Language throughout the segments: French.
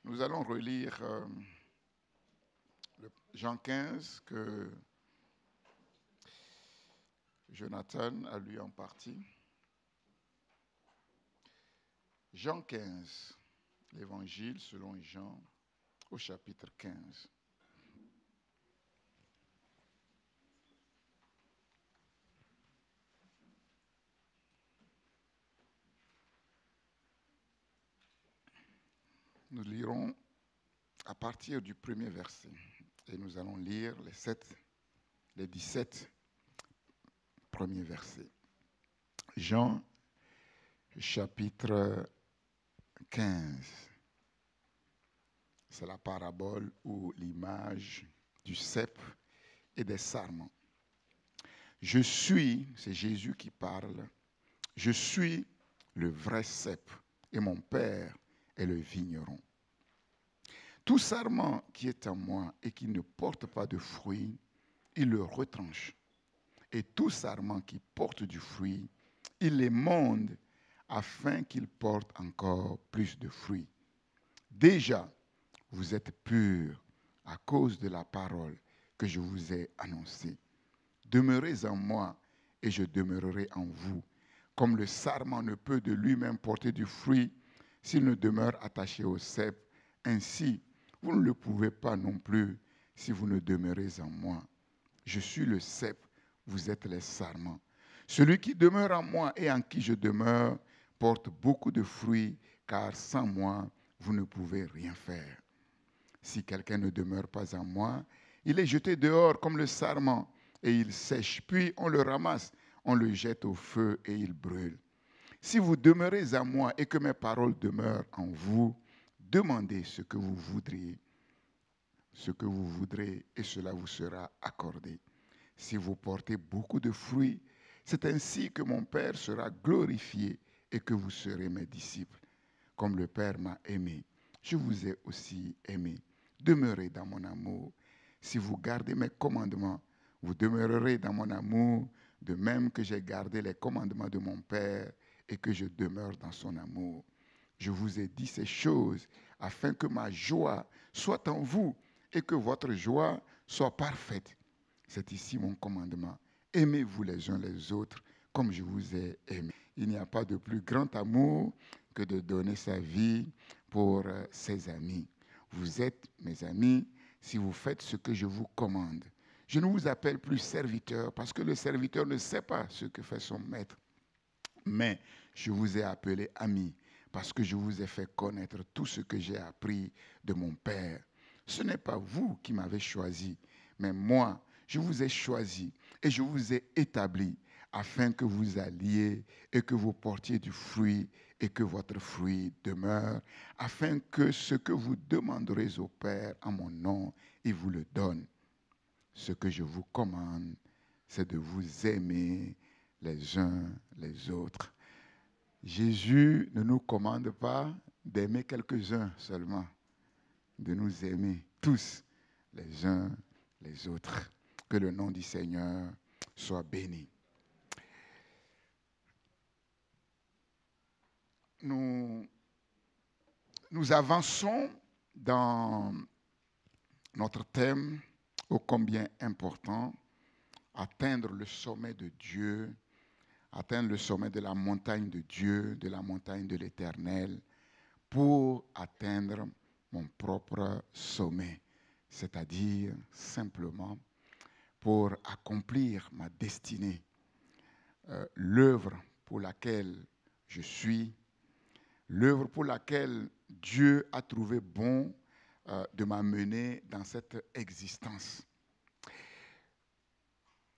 Nous allons relire Jean 15 que Jonathan a lu en partie. Jean 15, l'Évangile selon Jean au chapitre 15. Nous lirons à partir du premier verset et nous allons lire les 17 premiers versets. Jean chapitre 15. C'est la parabole ou l'image du cep et des sarments. Je suis, c'est Jésus qui parle, je suis le vrai cep et mon Père est le vigneron. Tout sarment qui est en moi et qui ne porte pas de fruit, il le retranche. Et tout sarment qui porte du fruit, il l'émonde afin qu'il porte encore plus de fruits. Déjà, vous êtes purs à cause de la parole que je vous ai annoncée. Demeurez en moi et je demeurerai en vous. Comme le sarment ne peut de lui-même porter du fruit s'il ne demeure attaché au cep, ainsi vous ne le pouvez pas non plus si vous ne demeurez en moi. Je suis le cep, vous êtes les sarments. Celui qui demeure en moi et en qui je demeure porte beaucoup de fruits, car sans moi, vous ne pouvez rien faire. Si quelqu'un ne demeure pas en moi, il est jeté dehors comme le sarment, et il sèche, puis on le ramasse, on le jette au feu et il brûle. Si vous demeurez en moi et que mes paroles demeurent en vous, demandez ce que vous voudrez, et cela vous sera accordé. Si vous portez beaucoup de fruits, c'est ainsi que mon Père sera glorifié et que vous serez mes disciples. Comme le Père m'a aimé, je vous ai aussi aimé. Demeurez dans mon amour. Si vous gardez mes commandements, vous demeurerez dans mon amour, de même que j'ai gardé les commandements de mon Père et que je demeure dans son amour. Je vous ai dit ces choses afin que ma joie soit en vous et que votre joie soit parfaite. C'est ici mon commandement. Aimez-vous les uns les autres comme je vous ai aimé. Il n'y a pas de plus grand amour que de donner sa vie pour ses amis. Vous êtes mes amis si vous faites ce que je vous commande. Je ne vous appelle plus serviteur parce que le serviteur ne sait pas ce que fait son maître. Mais je vous ai appelé ami parce que je vous ai fait connaître tout ce que j'ai appris de mon Père. Ce n'est pas vous qui m'avez choisi, mais moi, je vous ai choisi et je vous ai établi afin que vous alliez et que vous portiez du fruit et que votre fruit demeure, afin que ce que vous demanderez au Père en mon nom, il vous le donne. Ce que je vous commande, c'est de vous aimer les uns les autres. Jésus ne nous commande pas d'aimer quelques-uns seulement, de nous aimer tous les uns les autres. Que le nom du Seigneur soit béni. Nous avançons dans notre thème ô combien important, atteindre le sommet de Dieu, atteindre le sommet de la montagne de Dieu, de la montagne de l'Éternel, pour atteindre mon propre sommet, c'est-à-dire simplement pour accomplir ma destinée, l'œuvre pour laquelle je suis, l'œuvre pour laquelle Dieu a trouvé bon de m'amener dans cette existence.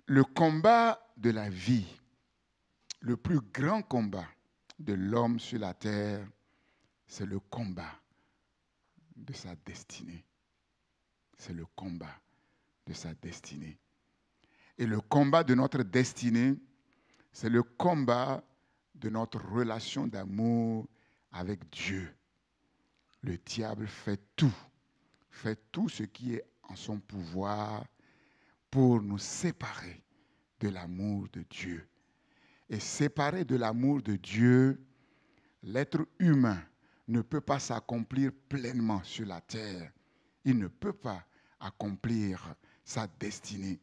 Le combat de la vie, le plus grand combat de l'homme sur la terre, c'est le combat de sa destinée. C'est le combat de sa destinée. Et le combat de notre destinée, c'est le combat de notre relation d'amour avec Dieu. Le diable fait tout ce qui est en son pouvoir pour nous séparer de l'amour de Dieu. Et séparé de l'amour de Dieu, l'être humain ne peut pas s'accomplir pleinement sur la terre. Il ne peut pas accomplir sa destinée.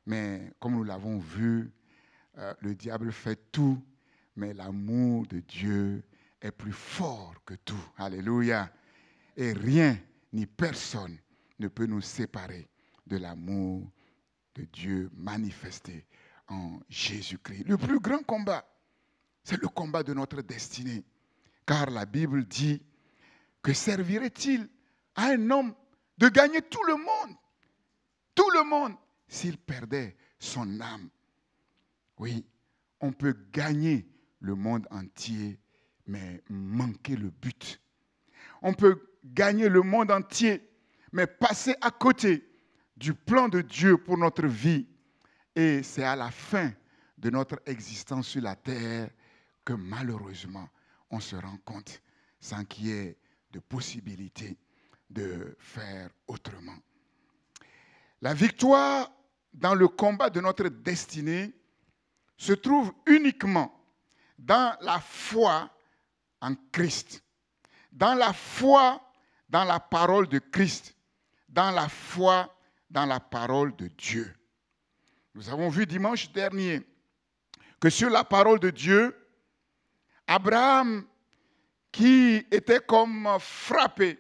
Mais comme nous l'avons vu, le diable fait tout, mais l'amour de Dieu est plus fort que tout. Alléluia. Et rien ni personne ne peut nous séparer de l'amour de Dieu manifesté en Jésus-Christ. Le plus grand combat, c'est le combat de notre destinée. Car la Bible dit que servirait-il à un homme de gagner tout le monde, s'il perdait son âme. Oui, on peut gagner le monde entier, mais manquer le but. On peut gagner le monde entier, mais passer à côté du plan de Dieu pour notre vie. Et c'est à la fin de notre existence sur la terre que malheureusement, on se rend compte sans qu'il y ait de possibilité de faire autrement. La victoire dans le combat de notre destinée se trouve uniquement dans la foi en Christ, dans la foi dans la parole de Christ, dans la foi dans la parole de Dieu. Nous avons vu dimanche dernier que sur la parole de Dieu, Abraham, qui était comme frappé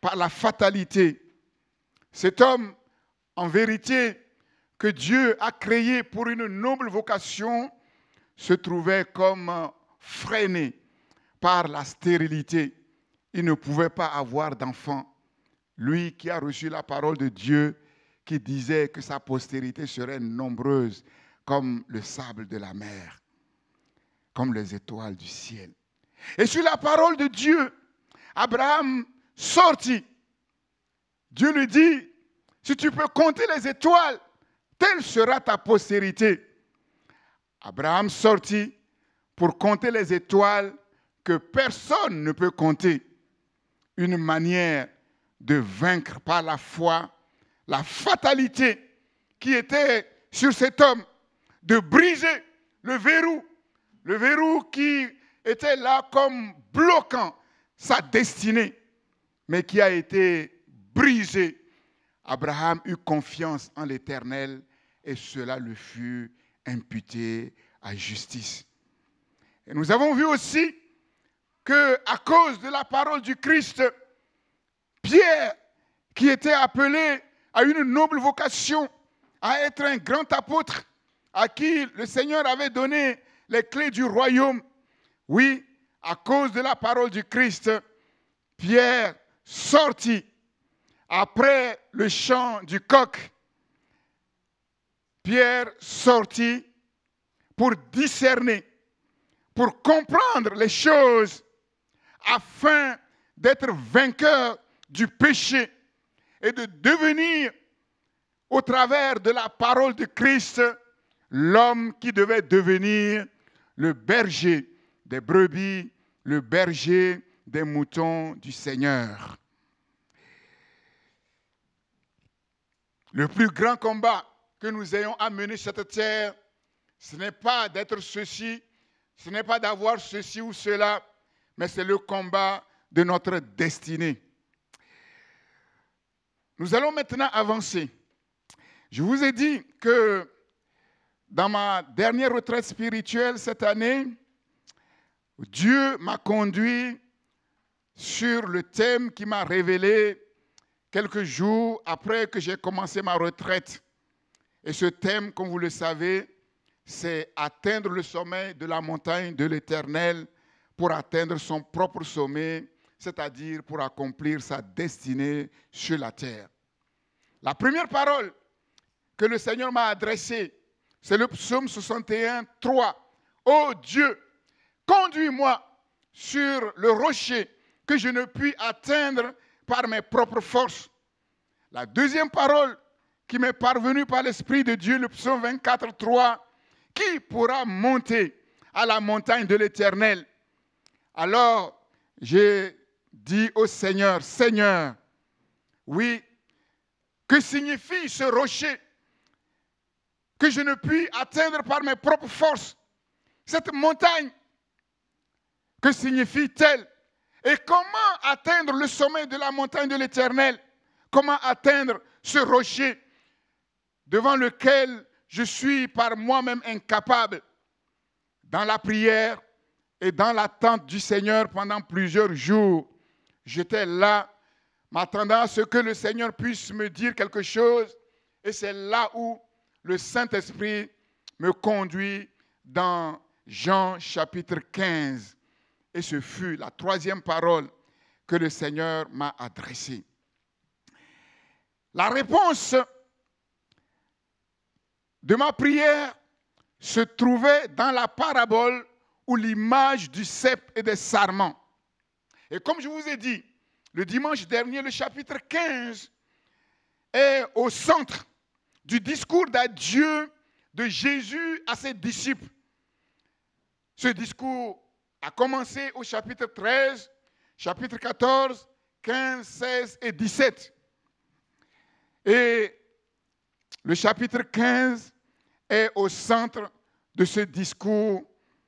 par la fatalité, cet homme, en vérité, que Dieu a créé pour une noble vocation, se trouvait comme freiné par la stérilité. Il ne pouvait pas avoir d'enfant. Lui qui a reçu la parole de Dieu, qui disait que sa postérité serait nombreuse comme le sable de la mer, comme les étoiles du ciel. Et sur la parole de Dieu, Abraham sortit. Dieu lui dit, si tu peux compter les étoiles, telle sera ta postérité. Abraham sortit pour compter les étoiles que personne ne peut compter. Une manière de vaincre par la foi la fatalité qui était sur cet homme, de briser le verrou qui était là comme bloquant sa destinée, mais qui a été brisé. Abraham eut confiance en l'Éternel et cela lui fut imputé à justice. Et nous avons vu aussi qu'à cause de la parole du Christ, Pierre, qui était appelé à une noble vocation, à être un grand apôtre, à qui le Seigneur avait donné les clés du royaume. Oui, à cause de la parole du Christ, Pierre sortit après le chant du coq. Pierre sortit pour discerner, pour comprendre les choses, afin d'être vainqueur du péché et de devenir, au travers de la parole de Christ, l'homme qui devait devenir le berger des brebis, le berger des moutons du Seigneur. Le plus grand combat que nous ayons à mener sur cette terre, ce n'est pas d'être ceci, ce n'est pas d'avoir ceci ou cela, mais c'est le combat de notre destinée. Nous allons maintenant avancer. Je vous ai dit que dans ma dernière retraite spirituelle cette année, Dieu m'a conduit sur le thème qui m'a révélé quelques jours après que j'ai commencé ma retraite. Et ce thème, comme vous le savez, c'est atteindre le sommet de la montagne de l'Éternel pour atteindre son propre sommet, c'est-à-dire pour accomplir sa destinée sur la terre. La première parole que le Seigneur m'a adressée, c'est le psaume 61, 3. « Ô Dieu, conduis-moi sur le rocher que je ne puis atteindre par mes propres forces. » La deuxième parole qui m'est parvenue par l'Esprit de Dieu, le psaume 24, 3. « Qui pourra monter à la montagne de l'Éternel ?» Alors, j'ai dit au Seigneur, « Seigneur, oui, que signifie ce rocher que je ne puis atteindre par mes propres forces? Cette montagne, que signifie-t-elle? Et comment atteindre le sommet de la montagne de l'Éternel? Comment atteindre ce rocher devant lequel je suis par moi-même incapable? Dans la prière et dans l'attente du Seigneur pendant plusieurs jours, j'étais là, m'attendant à ce que le Seigneur puisse me dire quelque chose. Et c'est là où le Saint-Esprit me conduit dans Jean chapitre 15. Et ce fut la troisième parole que le Seigneur m'a adressée. La réponse de ma prière se trouvait dans la parabole ou l'image du cep et des sarments. Et comme je vous ai dit, le dimanche dernier, le chapitre 15 est au centre du discours d'adieu de Jésus à ses disciples. Ce discours a commencé au chapitre 13, chapitre 14, 15, 16 et 17. Et le chapitre 15 est au centre de ce discours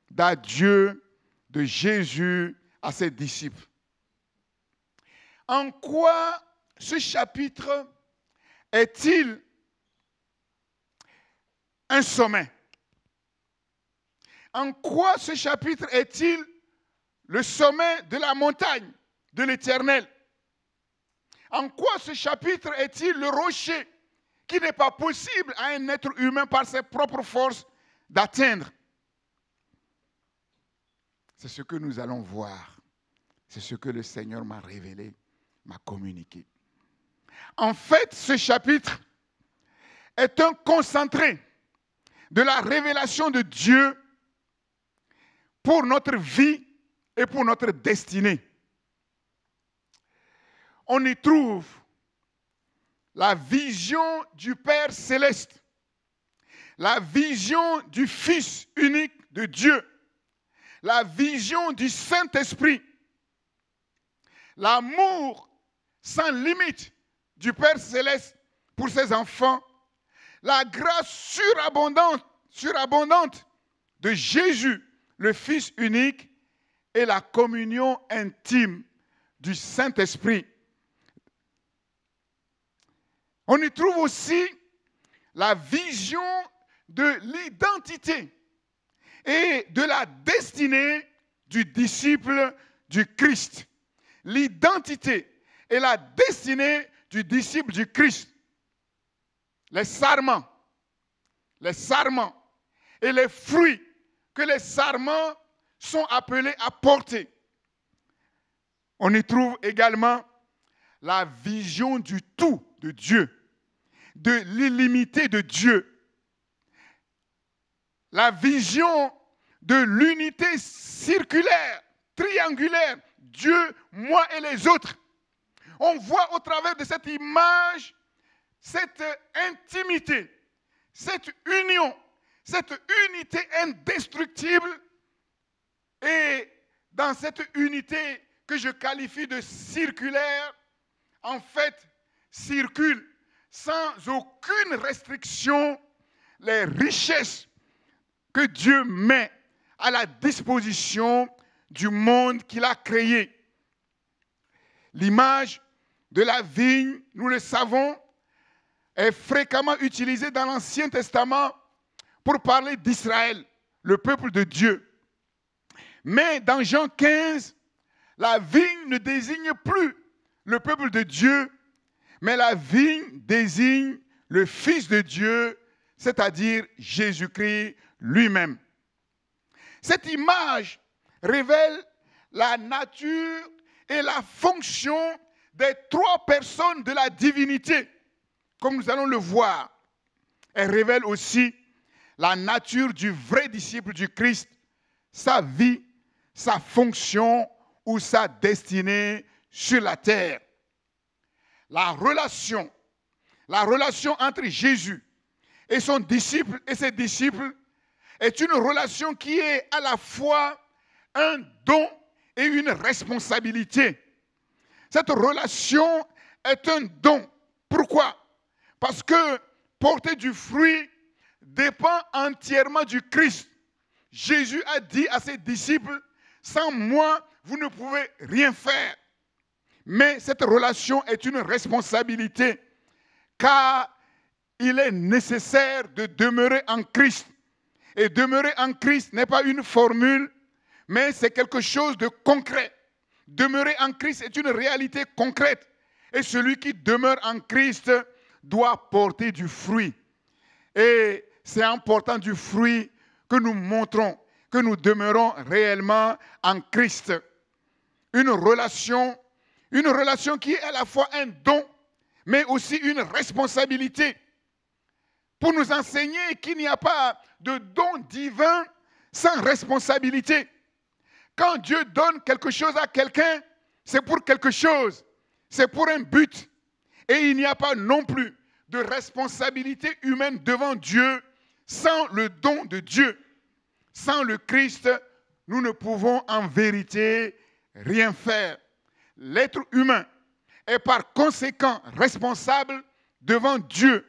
d'adieu de Jésus à ses disciples. En quoi ce chapitre est-il un sommet? En quoi ce chapitre est-il le sommet de la montagne de l'Éternel? En quoi ce chapitre est-il le rocher qui n'est pas possible à un être humain par ses propres forces d'atteindre? C'est ce que nous allons voir. C'est ce que le Seigneur m'a révélé, m'a communiqué. En fait, ce chapitre est un concentré de la révélation de Dieu pour notre vie et pour notre destinée. On y trouve la vision du Père céleste, la vision du Fils unique de Dieu, la vision du Saint-Esprit, l'amour sans limite du Père céleste pour ses enfants, la grâce surabondante de Jésus, le Fils unique, et la communion intime du Saint-Esprit. On y trouve aussi la vision de l'identité et de la destinée du disciple du Christ. L'identité et la destinée du disciple du Christ. Les sarments et les fruits que les sarments sont appelés à porter. On y trouve également la vision du tout de Dieu, de l'illimité de Dieu, la vision de l'unité circulaire, triangulaire, Dieu, moi et les autres. On voit au travers de cette image cette intimité, cette union, cette unité indestructible. Et dans cette unité que je qualifie de circulaire, en fait, circulent sans aucune restriction les richesses que Dieu met à la disposition du monde qu'il a créé. L'image de la vigne, nous le savons, est fréquemment utilisée dans l'Ancien Testament pour parler d'Israël, le peuple de Dieu. Mais dans Jean 15, la vigne ne désigne plus le peuple de Dieu, mais la vigne désigne le Fils de Dieu, c'est-à-dire Jésus-Christ lui-même. Cette image révèle la nature et la fonction des trois personnes de la divinité, comme nous allons le voir. Elle révèle aussi la nature du vrai disciple du Christ, sa vie, sa fonction ou sa destinée sur la terre. La relation entre Jésus et son disciple et ses disciples est une relation qui est à la fois un don et une responsabilité. Cette relation est un don. Pourquoi? Parce que porter du fruit dépend entièrement du Christ. Jésus a dit à ses disciples, sans moi, vous ne pouvez rien faire. Mais cette relation est une responsabilité, car il est nécessaire de demeurer en Christ. Et demeurer en Christ n'est pas une formule, mais c'est quelque chose de concret. Demeurer en Christ est une réalité concrète. Et celui qui demeure en Christ doit porter du fruit. Et c'est en portant du fruit que nous montrons que nous demeurons réellement en Christ. Une relation qui est à la fois un don, mais aussi une responsabilité. Pour nous enseigner qu'il n'y a pas de don divin sans responsabilité. Quand Dieu donne quelque chose à quelqu'un, c'est pour quelque chose, c'est pour un but. Et il n'y a pas non plus de responsabilité humaine devant Dieu sans le don de Dieu. Sans le Christ, nous ne pouvons en vérité rien faire. L'être humain est par conséquent responsable devant Dieu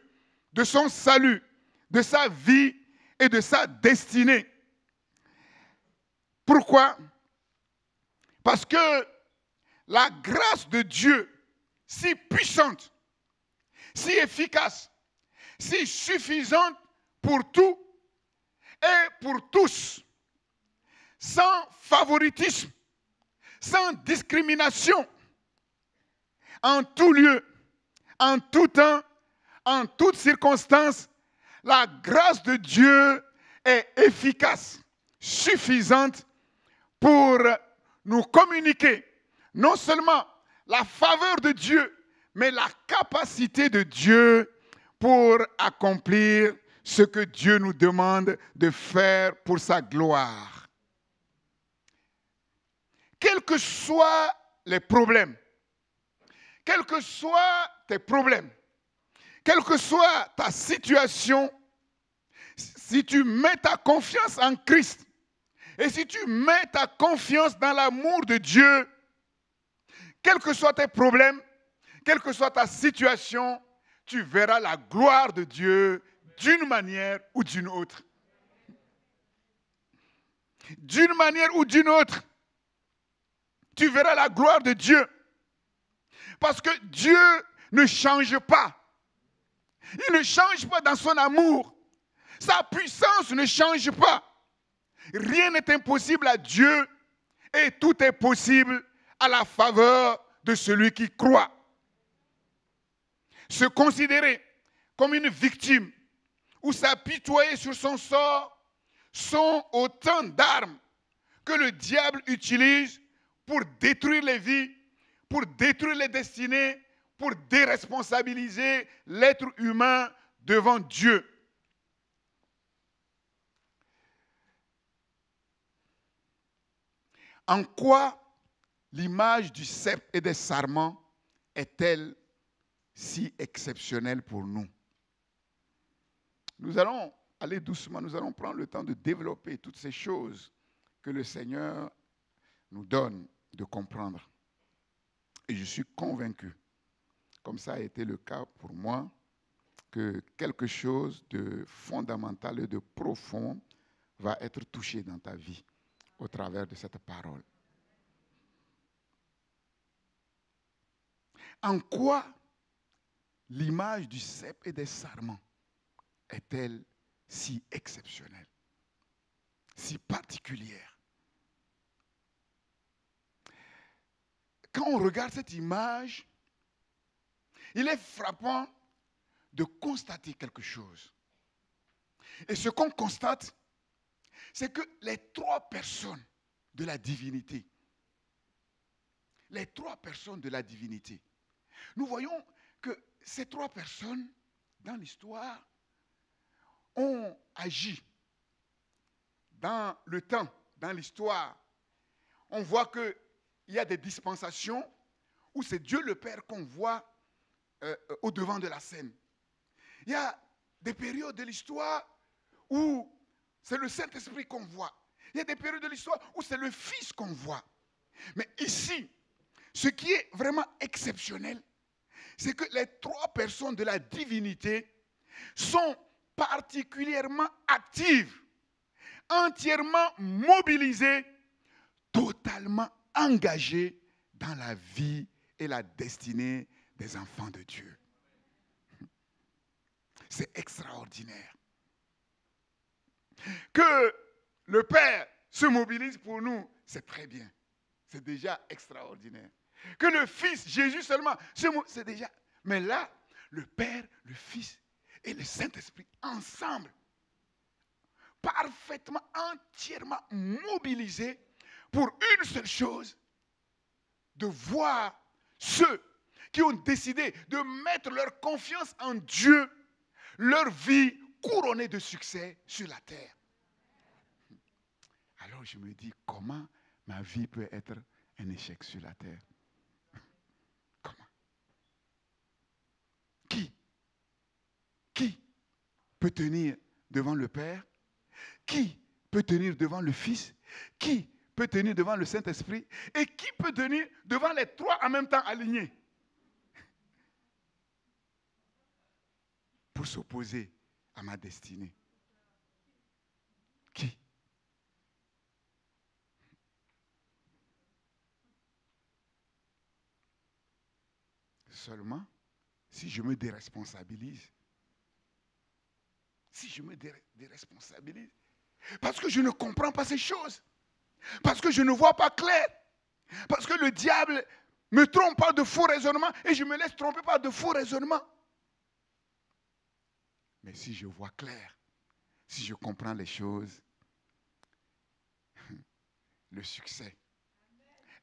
de son salut, de sa vie et de sa destinée. Pourquoi? Parce que la grâce de Dieu, si puissante, si efficace, si suffisante pour tout et pour tous, sans favoritisme, sans discrimination, en tout lieu, en tout temps, en toutes circonstances, la grâce de Dieu est efficace, suffisante pour nous communiquer non seulement la faveur de Dieu, mais la capacité de Dieu pour accomplir ce que Dieu nous demande de faire pour sa gloire. Quels que soient les problèmes, quels que soient tes problèmes, quelle que soit ta situation, si tu mets ta confiance en Christ et si tu mets ta confiance dans l'amour de Dieu, quels que soient tes problèmes, quelle que soit ta situation, tu verras la gloire de Dieu d'une manière ou d'une autre. D'une manière ou d'une autre, tu verras la gloire de Dieu. Parce que Dieu ne change pas. Il ne change pas dans son amour. Sa puissance ne change pas. Rien n'est impossible à Dieu et tout est possible à la faveur de celui qui croit. Se considérer comme une victime ou s'apitoyer sur son sort sont autant d'armes que le diable utilise pour détruire les vies, pour détruire les destinées, pour déresponsabiliser l'être humain devant Dieu. En quoi l'image du sceptre et des sarments est-elle si exceptionnelle pour nous? Nous allons aller doucement, nous allons prendre le temps de développer toutes ces choses que le Seigneur nous donne de comprendre. Et je suis convaincu, comme ça a été le cas pour moi, que quelque chose de fondamental et de profond va être touché dans ta vie au travers de cette parole. En quoi l'image du sceptre et des sarments est-elle si exceptionnelle, si particulière? Quand on regarde cette image, il est frappant de constater quelque chose. Et ce qu'on constate, c'est que les trois personnes de la divinité, nous voyons que ces trois personnes, dans l'histoire, ont agi dans le temps, dans l'histoire. On voit qu'il y a des dispensations où c'est Dieu le Père qu'on voit au devant de la scène. Il y a des périodes de l'histoire où c'est le Saint-Esprit qu'on voit. Il y a des périodes de l'histoire où c'est le Fils qu'on voit. Mais ici, ce qui est vraiment exceptionnel, c'est que les trois personnes de la divinité sont particulièrement actives, entièrement mobilisées, totalement engagé dans la vie et la destinée des enfants de Dieu. C'est extraordinaire. Que le Père se mobilise pour nous, c'est très bien. C'est déjà extraordinaire. Que le Fils, Jésus seulement, c'est déjà... Mais là, le Père, le Fils et le Saint-Esprit ensemble, parfaitement, entièrement mobilisés pour une seule chose, de voir ceux qui ont décidé de mettre leur confiance en Dieu, leur vie couronnée de succès sur la terre. Alors je me dis, comment ma vie peut être un échec sur la terre? Comment? Qui peut tenir devant le Père? Qui peut tenir devant le Fils? Qui peut tenir devant le Saint-Esprit? Et qui peut tenir devant les trois en même temps alignés? Pour s'opposer à ma destinée. Qui? Seulement si je me déresponsabilise. Si je me déresponsabilise. Parce que je ne comprends pas ces choses. Parce que je ne vois pas clair. Parce que le diable me trompe par de faux raisonnements et je me laisse tromper par de faux raisonnements. Mais si je vois clair, si je comprends les choses, le succès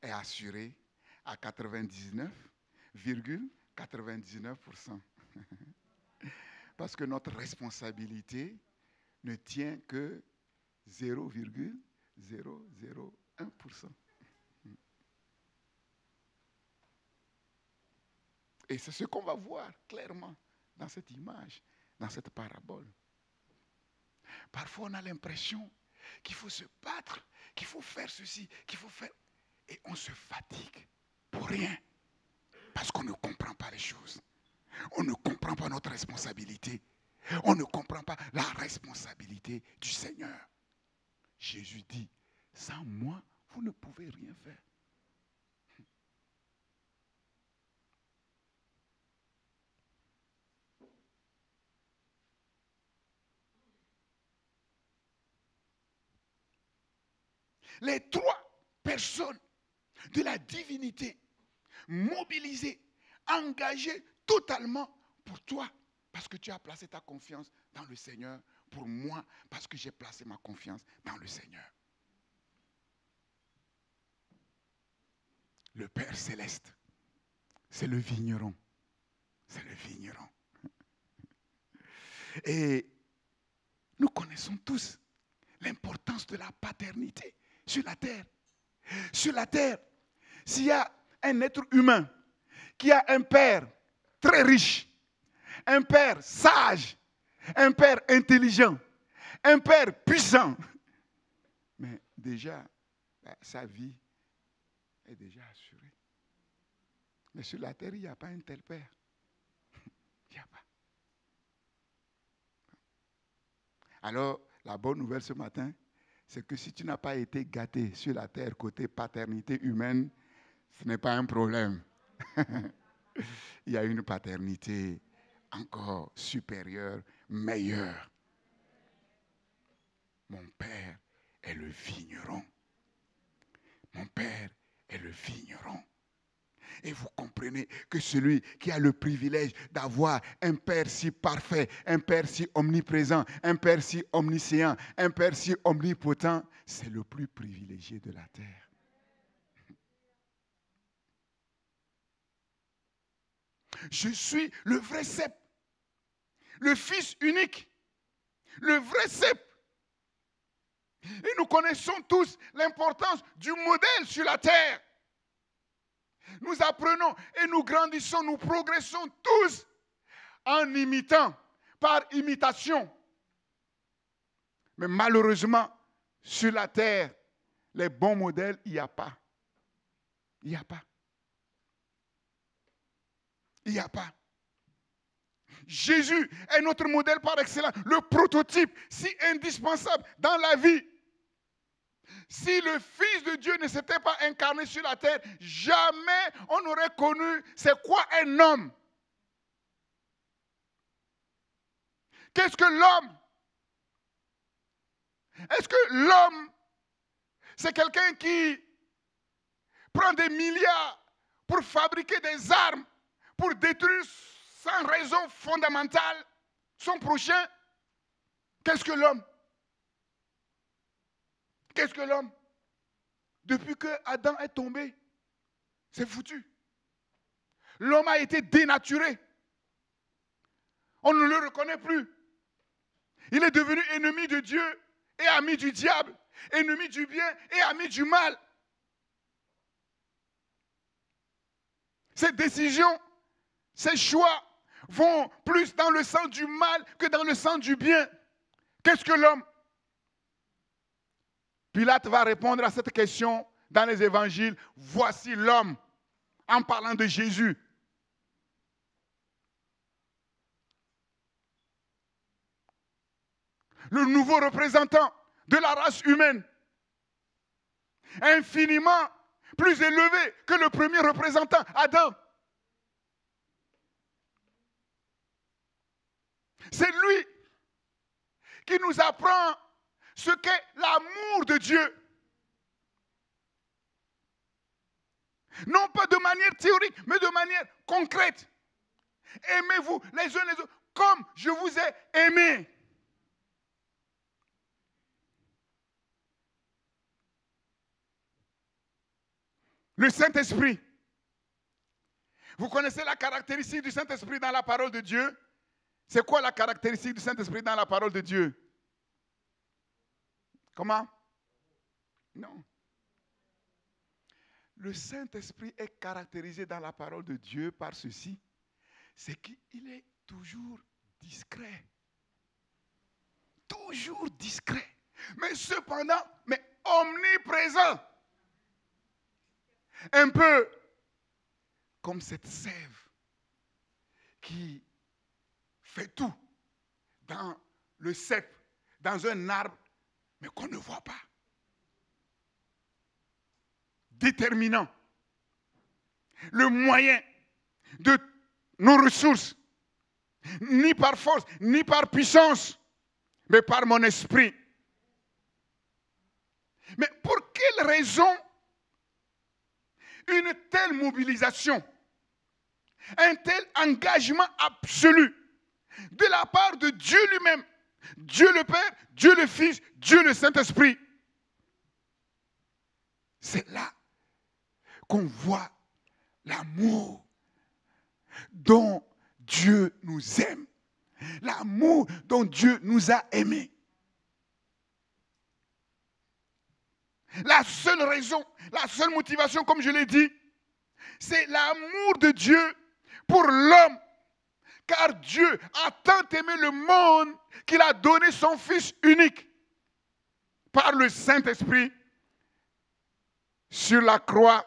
est assuré à 99,99%. Parce que notre responsabilité ne tient que 0,001%. Et c'est ce qu'on va voir clairement dans cette image, dans cette parabole. Parfois, on a l'impression qu'il faut se battre, qu'il faut faire ceci, qu'il faut faire... Et on se fatigue pour rien. Parce qu'on ne comprend pas les choses. On ne comprend pas notre responsabilité. On ne comprend pas la responsabilité du Seigneur. Jésus dit, sans moi, vous ne pouvez rien faire. Les trois personnes de la divinité mobilisées, engagées totalement pour toi, parce que tu as placé ta confiance dans le Seigneur, pour moi, parce que j'ai placé ma confiance dans le Seigneur. Le Père céleste, c'est le vigneron. C'est le vigneron. Et nous connaissons tous l'importance de la paternité sur la terre. Sur la terre, s'il y a un être humain qui a un père très riche, un père sage, un père intelligent, un père puissant, mais déjà, sa vie est déjà assurée. Mais sur la terre, il n'y a pas un tel père. Il n'y a pas. Alors, la bonne nouvelle ce matin, c'est que si tu n'as pas été gâté sur la terre côté paternité humaine, ce n'est pas un problème. Il y a une paternité encore supérieure, meilleure. Mon père est le vigneron. Mon père est le vigneron. Et vous comprenez que celui qui a le privilège d'avoir un Père si parfait, un Père si omniprésent, un Père si omniscient, un Père si omnipotent, c'est le plus privilégié de la terre. Je suis le vrai cep, le Fils unique, le vrai cep. Et nous connaissons tous l'importance du modèle sur la terre. Nous apprenons et nous grandissons, nous progressons tous en imitant, par imitation. Mais malheureusement, sur la terre, les bons modèles, il n'y a pas. Il n'y a pas. Il n'y a pas. Jésus est notre modèle par excellence, le prototype si indispensable dans la vie. Si le Fils de Dieu ne s'était pas incarné sur la terre, jamais on n'aurait connu c'est quoi un homme. Qu'est-ce que l'homme? Est-ce que l'homme, c'est quelqu'un qui prend des milliards pour fabriquer des armes, pour détruire sans raison fondamentale son prochain? Qu'est-ce que l'homme? Qu'est-ce que l'homme? Depuis que Adam est tombé, c'est foutu. L'homme a été dénaturé. On ne le reconnaît plus. Il est devenu ennemi de Dieu et ami du diable, ennemi du bien et ami du mal. Ses décisions, ses choix vont plus dans le sens du mal que dans le sens du bien. Qu'est-ce que l'homme? Pilate va répondre à cette question dans les évangiles. Voici l'homme, en parlant de Jésus. Le nouveau représentant de la race humaine, infiniment plus élevé que le premier représentant, Adam. C'est lui qui nous apprend ce qu'est l'amour de Dieu. Non pas de manière théorique, mais de manière concrète. Aimez-vous les uns les autres comme je vous ai aimé. Le Saint-Esprit. Vous connaissez la caractéristique du Saint-Esprit dans la parole de Dieu? C'est quoi la caractéristique du Saint-Esprit dans la parole de Dieu? Comment? Non. Le Saint-Esprit est caractérisé dans la parole de Dieu par ceci, c'est qu'il est toujours discret. Toujours discret. Mais cependant, mais omniprésent. Un peu comme cette sève qui fait tout dans le cep, dans un arbre, mais qu'on ne voit pas. Déterminant. Le moyen de nos ressources, ni par force, ni par puissance, mais par mon esprit. Mais pour quelle raison une telle mobilisation, un tel engagement absolu de la part de Dieu lui-même, Dieu le Père, Dieu le Fils, Dieu le Saint-Esprit? C'est là qu'on voit l'amour dont Dieu nous aime, l'amour dont Dieu nous a aimés. La seule raison, la seule motivation, comme je l'ai dit, c'est l'amour de Dieu pour l'homme. Car Dieu a tant aimé le monde qu'il a donné son Fils unique par le Saint-Esprit sur la croix,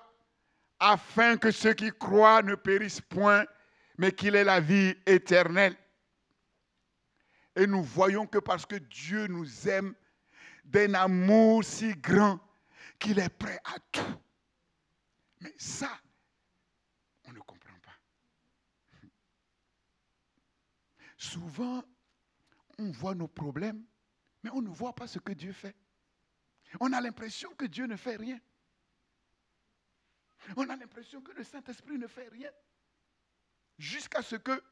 afin que ceux qui croient ne périssent point, mais qu'il ait la vie éternelle. Et nous voyons que parce que Dieu nous aime d'un amour si grand, qu'il est prêt à tout. Mais ça, on ne comprend pas. Souvent, on voit nos problèmes, mais on ne voit pas ce que Dieu fait. On a l'impression que Dieu ne fait rien. On a l'impression que le Saint-Esprit ne fait rien. Jusqu'à ce que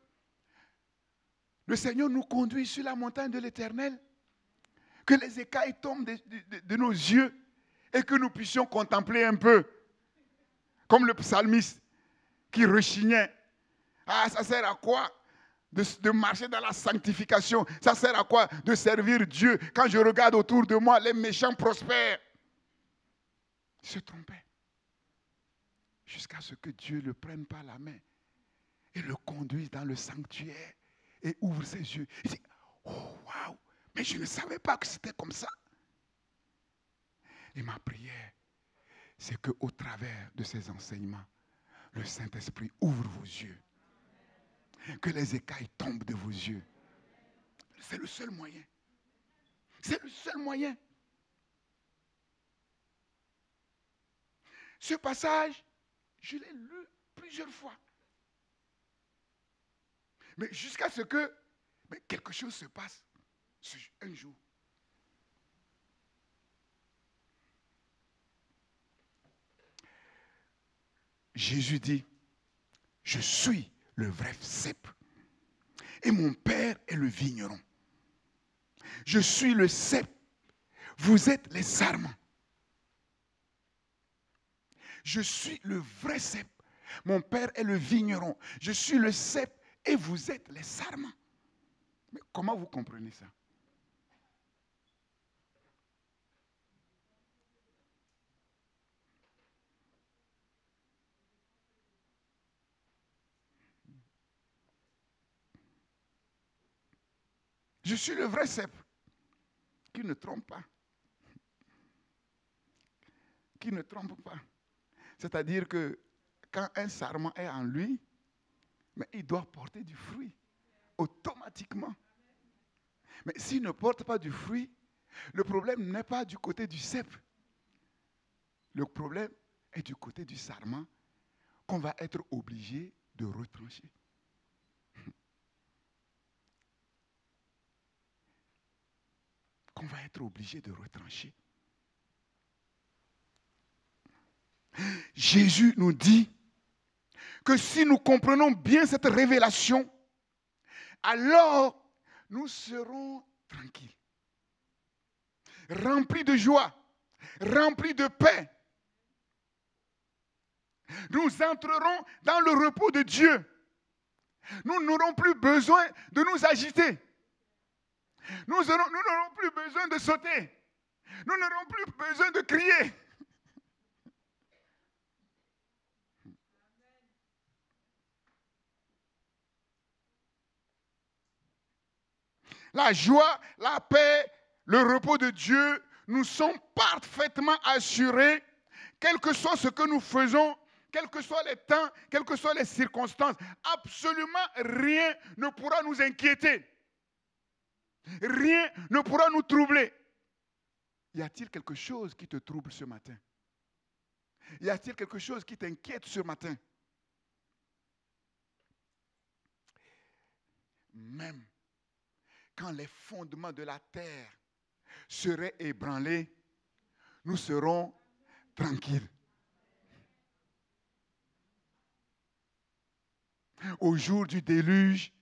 le Seigneur nous conduise sur la montagne de l'Éternel, que les écailles tombent de nos yeux et que nous puissions contempler un peu, comme le psalmiste qui rechignait. Ah, ça sert à quoi de marcher dans la sanctification? Ça sert à quoi de servir Dieu? Quand je regarde autour de moi, les méchants prospèrent. Il se trompait. Jusqu'à ce que Dieu le prenne par la main et le conduise dans le sanctuaire et ouvre ses yeux. Il dit, oh waouh, mais je ne savais pas que c'était comme ça. Et ma prière, c'est qu'au travers de ces enseignements, le Saint-Esprit ouvre vos yeux. Que les écailles tombent de vos yeux. C'est le seul moyen. C'est le seul moyen. Ce passage, je l'ai lu plusieurs fois. Mais jusqu'à ce que quelque chose se passe un jour. Jésus dit, je suis le vrai cep et mon Père est le vigneron. Je suis le cep, vous êtes les sarments. Je suis le vrai cep, mon Père est le vigneron. Je suis le cep et vous êtes les sarments. Mais comment vous comprenez ça? Je suis le vrai cep qui ne trompe pas. Qui ne trompe pas. C'est-à-dire que quand un sarment est en lui, mais il doit porter du fruit automatiquement. Mais s'il ne porte pas du fruit, le problème n'est pas du côté du cep. Le problème est du côté du sarment qu'on va être obligé de retrancher. Qu'on va être obligé de retrancher. Jésus nous dit que si nous comprenons bien cette révélation, alors nous serons tranquilles, remplis de joie, remplis de paix. Nous entrerons dans le repos de Dieu. Nous n'aurons plus besoin de nous agiter. Nous n'aurons plus besoin de sauter. Nous n'aurons plus besoin de crier. La joie, la paix, le repos de Dieu nous sont parfaitement assurés, quel que soit ce que nous faisons, quels que soient les temps, quelles que soient les circonstances. Absolument rien ne pourra nous inquiéter. Rien ne pourra nous troubler. Y a-t-il quelque chose qui te trouble ce matin? Y a-t-il quelque chose qui t'inquiète ce matin? Même quand les fondements de la terre seraient ébranlés, nous serons tranquilles. Au jour du déluge,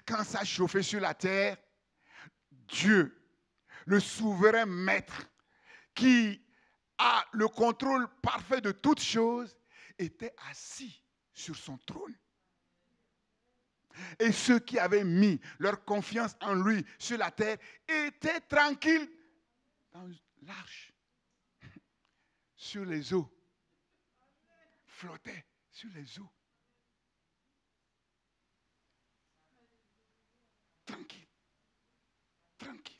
quand ça chauffait sur la terre, Dieu, le souverain maître, qui a le contrôle parfait de toutes choses, était assis sur son trône. Et ceux qui avaient mis leur confiance en lui sur la terre étaient tranquilles dans l'arche, sur les eaux, flottaient sur les eaux. Tranquille, tranquille.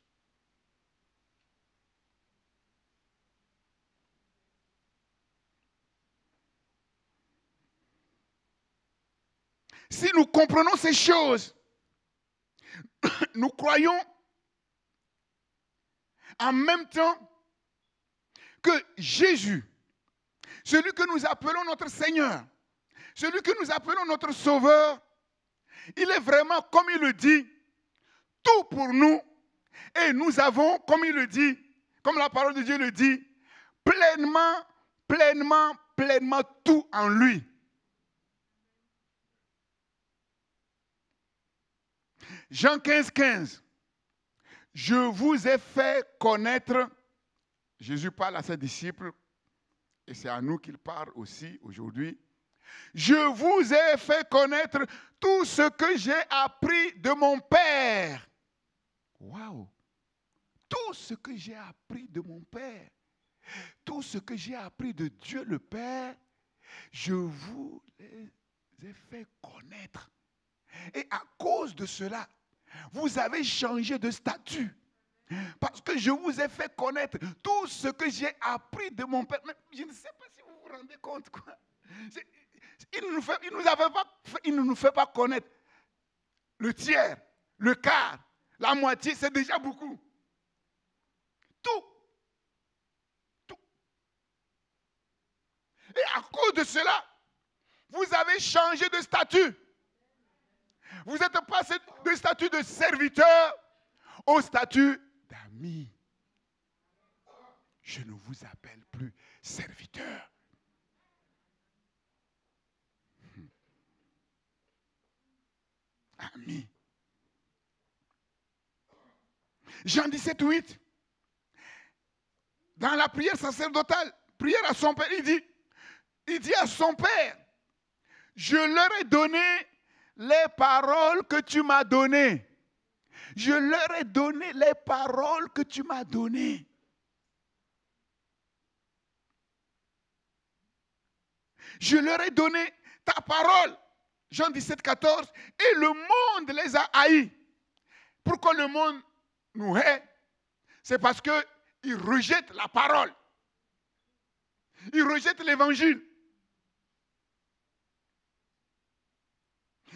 Si nous comprenons ces choses, nous croyons en même temps que Jésus, celui que nous appelons notre Seigneur, celui que nous appelons notre Sauveur, il est vraiment, comme il le dit, tout pour nous. Et nous avons, comme il le dit, comme la parole de Dieu le dit, pleinement, pleinement, pleinement tout en lui. Jean 15, 15. Je vous ai fait connaître, Jésus parle à ses disciples, et c'est à nous qu'il parle aussi aujourd'hui. Je vous ai fait connaître tout ce que j'ai appris de mon Père. Waouh! Tout ce que j'ai appris de mon Père, tout ce que j'ai appris de Dieu le Père, je vous les ai fait connaître. Et à cause de cela, vous avez changé de statut. Parce que je vous ai fait connaître tout ce que j'ai appris de mon Père. Mais je ne sais pas si vous vous rendez compte, quoi. Il ne nous fait pas connaître le tiers, le quart, la moitié, c'est déjà beaucoup. Tout. Tout. Et à cause de cela, vous avez changé de statut. Vous êtes passé de statut de serviteur au statut d'ami. Je ne vous appelle plus serviteur. Ami. Jean 17, 8. Dans la prière sacerdotale, prière à son père, il dit à son père, je leur ai donné les paroles que tu m'as données. Je leur ai donné les paroles que tu m'as données. Je leur ai donné ta parole. Jean 17, 14. Et le monde les a haïs. Pourquoi le monde nous hait? C'est parce qu'ils rejettent la parole. Ils rejettent l'évangile.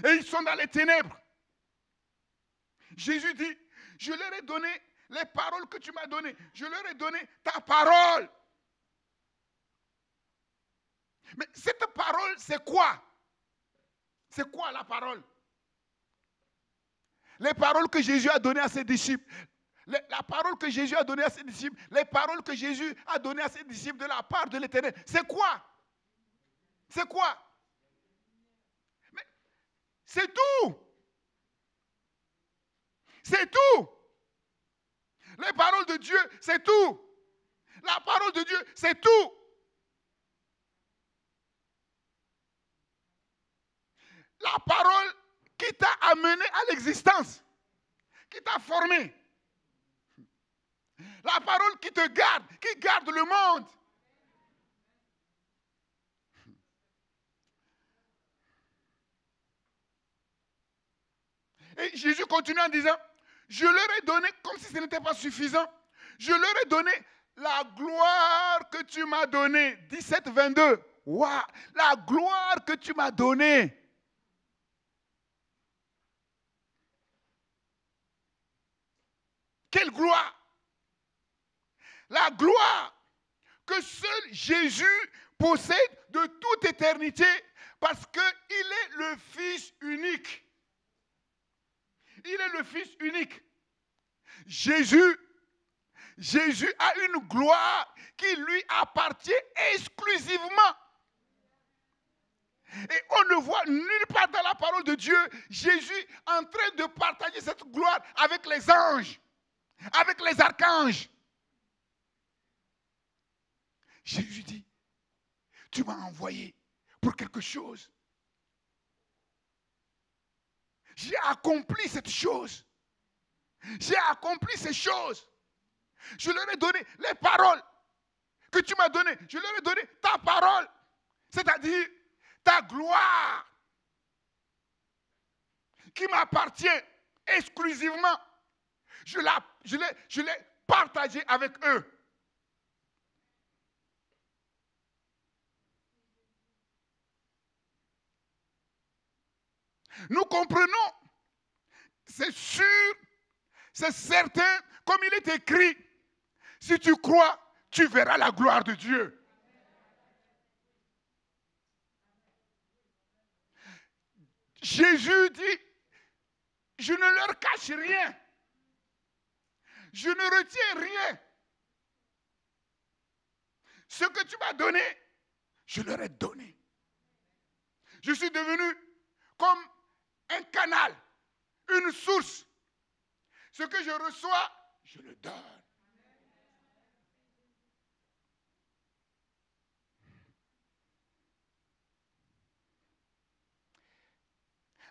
Et ils sont dans les ténèbres. Jésus dit, je leur ai donné les paroles que tu m'as données. Je leur ai donné ta parole. Mais cette parole, c'est quoi? C'est quoi la parole? Les paroles que Jésus a données à ses disciples. La parole que Jésus a donnée à ses disciples. Les paroles que Jésus a données à ses disciples de la part de l'Éternel. C'est quoi? C'est quoi? Mais c'est tout. C'est tout. Les paroles de Dieu, c'est tout. La parole de Dieu, c'est tout. La parole qui t'a amené à l'existence, qui t'a formé. La parole qui te garde, qui garde le monde. Et Jésus continue en disant, je leur ai donné, comme si ce n'était pas suffisant, je leur ai donné la gloire que tu m'as donnée. 17, 22. Waouh, la gloire que tu m'as donnée. Quelle gloire! La gloire que seul Jésus possède de toute éternité parce qu'il est le Fils unique. Il est le Fils unique. Jésus a une gloire qui lui appartient exclusivement. Et on ne voit nulle part dans la parole de Dieu Jésus en train de partager cette gloire avec les anges, avec les archanges. Jésus dit, tu m'as envoyé pour quelque chose. J'ai accompli cette chose. J'ai accompli ces choses. Je leur ai donné les paroles que tu m'as données. Je leur ai donné ta parole, c'est-à-dire ta gloire qui m'appartient exclusivement. Je l'ai partagée avec eux. Nous comprenons, c'est sûr, c'est certain, comme il est écrit, si tu crois, tu verras la gloire de Dieu. Jésus dit, je ne leur cache rien. Je ne retiens rien. Ce que tu m'as donné, je leur ai donné. Je suis devenu comme un canal, une source. Ce que je reçois, je le donne.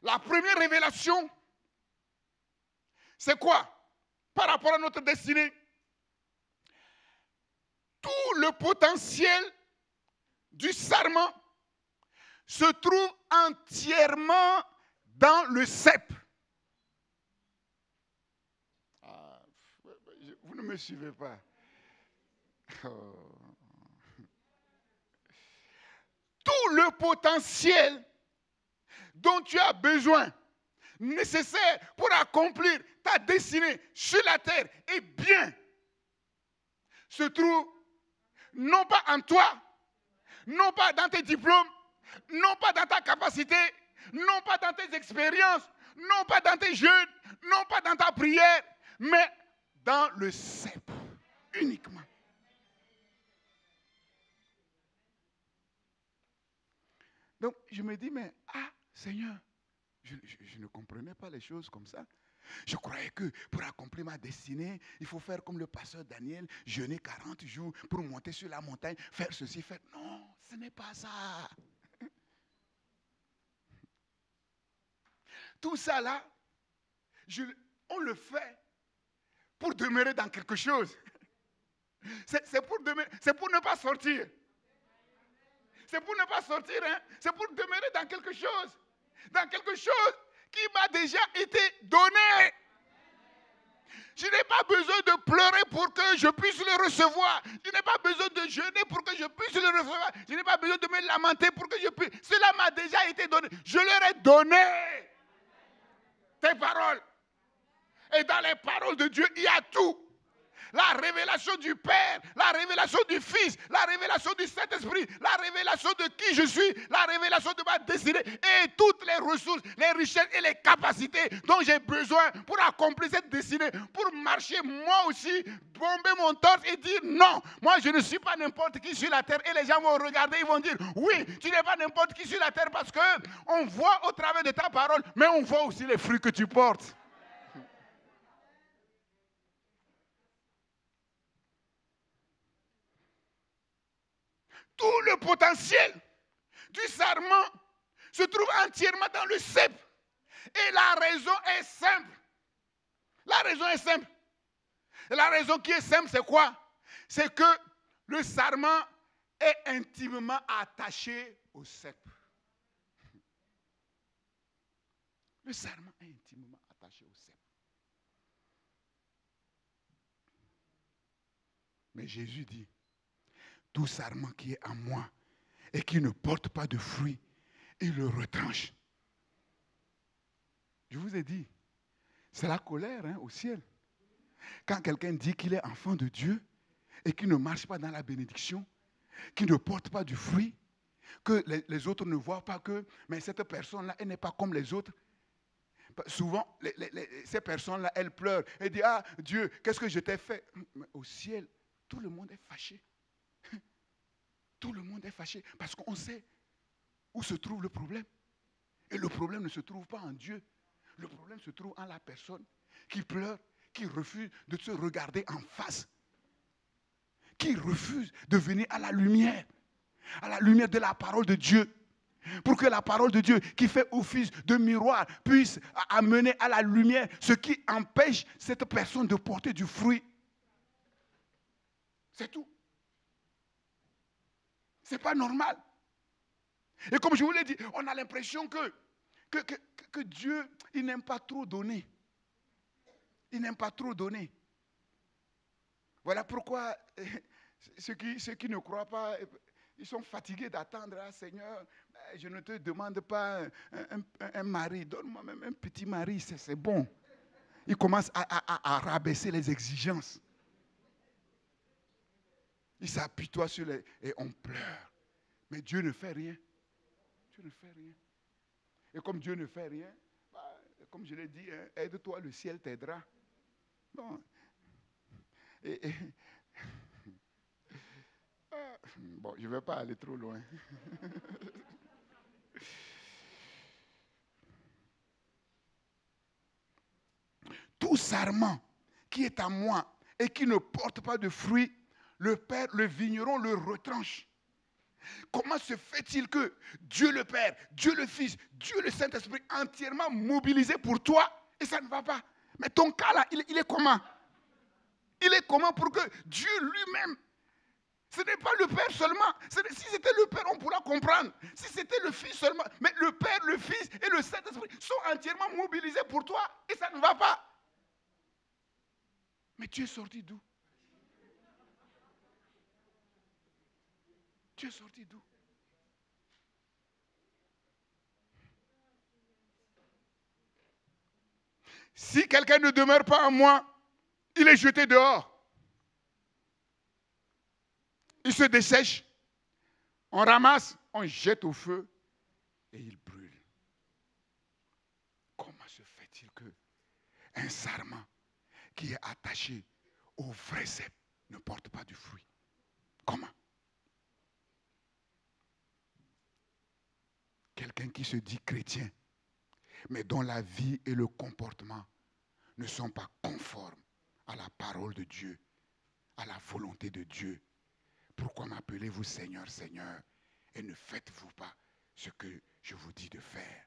La première révélation, c'est quoi? Par rapport à notre destinée, tout le potentiel du sarment se trouve entièrement dans le cep. Vous ne me suivez pas. Oh. Tout le potentiel dont tu as besoin, nécessaire pour accomplir ta destinée sur la terre et bien, se trouve non pas en toi, non pas dans tes diplômes, non pas dans ta capacité, non pas dans tes expériences, non pas dans tes jeûnes, non pas dans ta prière, mais dans le cep uniquement. Donc je me dis, mais Seigneur, je ne comprenais pas les choses comme ça. Je croyais que pour accomplir ma destinée, il faut faire comme le pasteur Daniel, jeûner 40 jours pour monter sur la montagne, faire ceci, faire... Non, ce n'est pas ça. Tout ça là, on le fait pour demeurer dans quelque chose. C'est pour ne pas sortir. C'est pour ne pas sortir, hein? C'est pour demeurer dans quelque chose. Dans quelque chose qui m'a déjà été donné. Je n'ai pas besoin de pleurer pour que je puisse le recevoir. Je n'ai pas besoin de jeûner pour que je puisse le recevoir. Je n'ai pas besoin de me lamenter pour que je puisse. Cela m'a déjà été donné. Je leur ai donné tes paroles. Et dans les paroles de Dieu, il y a tout. La révélation du Père, la révélation du Fils, la révélation du Saint-Esprit, la révélation de qui je suis, la révélation de ma destinée et toutes les ressources, les richesses et les capacités dont j'ai besoin pour accomplir cette destinée, pour marcher moi aussi, bomber mon torse et dire non, moi je ne suis pas n'importe qui sur la terre. Et les gens vont regarder, ils vont dire oui, tu n'es pas n'importe qui sur la terre parce qu'on voit au travers de ta parole, mais on voit aussi les fruits que tu portes. Tout le potentiel du sarment se trouve entièrement dans le cep. Et la raison est simple. La raison est simple. Et la raison qui est simple, c'est quoi? C'est que le sarment est intimement attaché au cep. Le sarment est intimement attaché au cep. Mais Jésus dit, tout sarment qui est en moi et qui ne porte pas de fruits, il le retranche. Je vous ai dit, c'est la colère au ciel. Quand quelqu'un dit qu'il est enfant de Dieu et qu'il ne marche pas dans la bénédiction, qu'il ne porte pas du fruit, que les autres ne voient pas que, mais cette personne-là, elle n'est pas comme les autres. Souvent, ces personnes-là, elles pleurent. Elles disent, ah Dieu, qu'est-ce que je t'ai fait? Mais au ciel, tout le monde est fâché. Tout le monde est fâché parce qu'on sait où se trouve le problème. Et le problème ne se trouve pas en Dieu. Le problème se trouve en la personne qui pleure, qui refuse de se regarder en face, qui refuse de venir à la lumière de la parole de Dieu, pour que la parole de Dieu qui fait office de miroir puisse amener à la lumière ce qui empêche cette personne de porter du fruit. C'est tout. Ce n'est pas normal. Et comme je vous l'ai dit, on a l'impression que Dieu, il n'aime pas trop donner. Il n'aime pas trop donner. Voilà pourquoi ceux qui ne croient pas, ils sont fatigués d'attendre. Ah, Seigneur, je ne te demande pas un mari. Donne-moi même un petit mari, c'est bon. Ils commencent à rabaisser les exigences. Ils s'apitoient sur les... Et on pleure. Mais Dieu ne fait rien. Dieu ne fait rien. Et comme Dieu ne fait rien, comme je l'ai dit, aide-toi, le ciel t'aidera. Non. Bon, je ne vais pas aller trop loin. Tout sarment qui est à moi et qui ne porte pas de fruits, le Père, le vigneron le retranche. Comment se fait-il que Dieu le Père, Dieu le Fils, Dieu le Saint-Esprit entièrement mobilisé pour toi et ça ne va pas? Mais ton cas là, il est comment? Il est comment pour que Dieu lui-même, ce n'est pas le Père seulement. Si c'était le Père, on pourra comprendre. Si c'était le Fils seulement. Mais le Père, le Fils et le Saint-Esprit sont entièrement mobilisés pour toi et ça ne va pas. Mais tu es sorti d'où? Tu es sorti d'où? Si quelqu'un ne demeure pas en moi, il est jeté dehors. Il se dessèche. On ramasse, on jette au feu et il brûle. Comment se fait-il qu'un sarment qui est attaché au vrai cep ne porte pas du fruit? Comment? Quelqu'un qui se dit chrétien, mais dont la vie et le comportement ne sont pas conformes à la parole de Dieu, à la volonté de Dieu. Pourquoi m'appelez-vous Seigneur, Seigneur, et ne faites-vous pas ce que je vous dis de faire?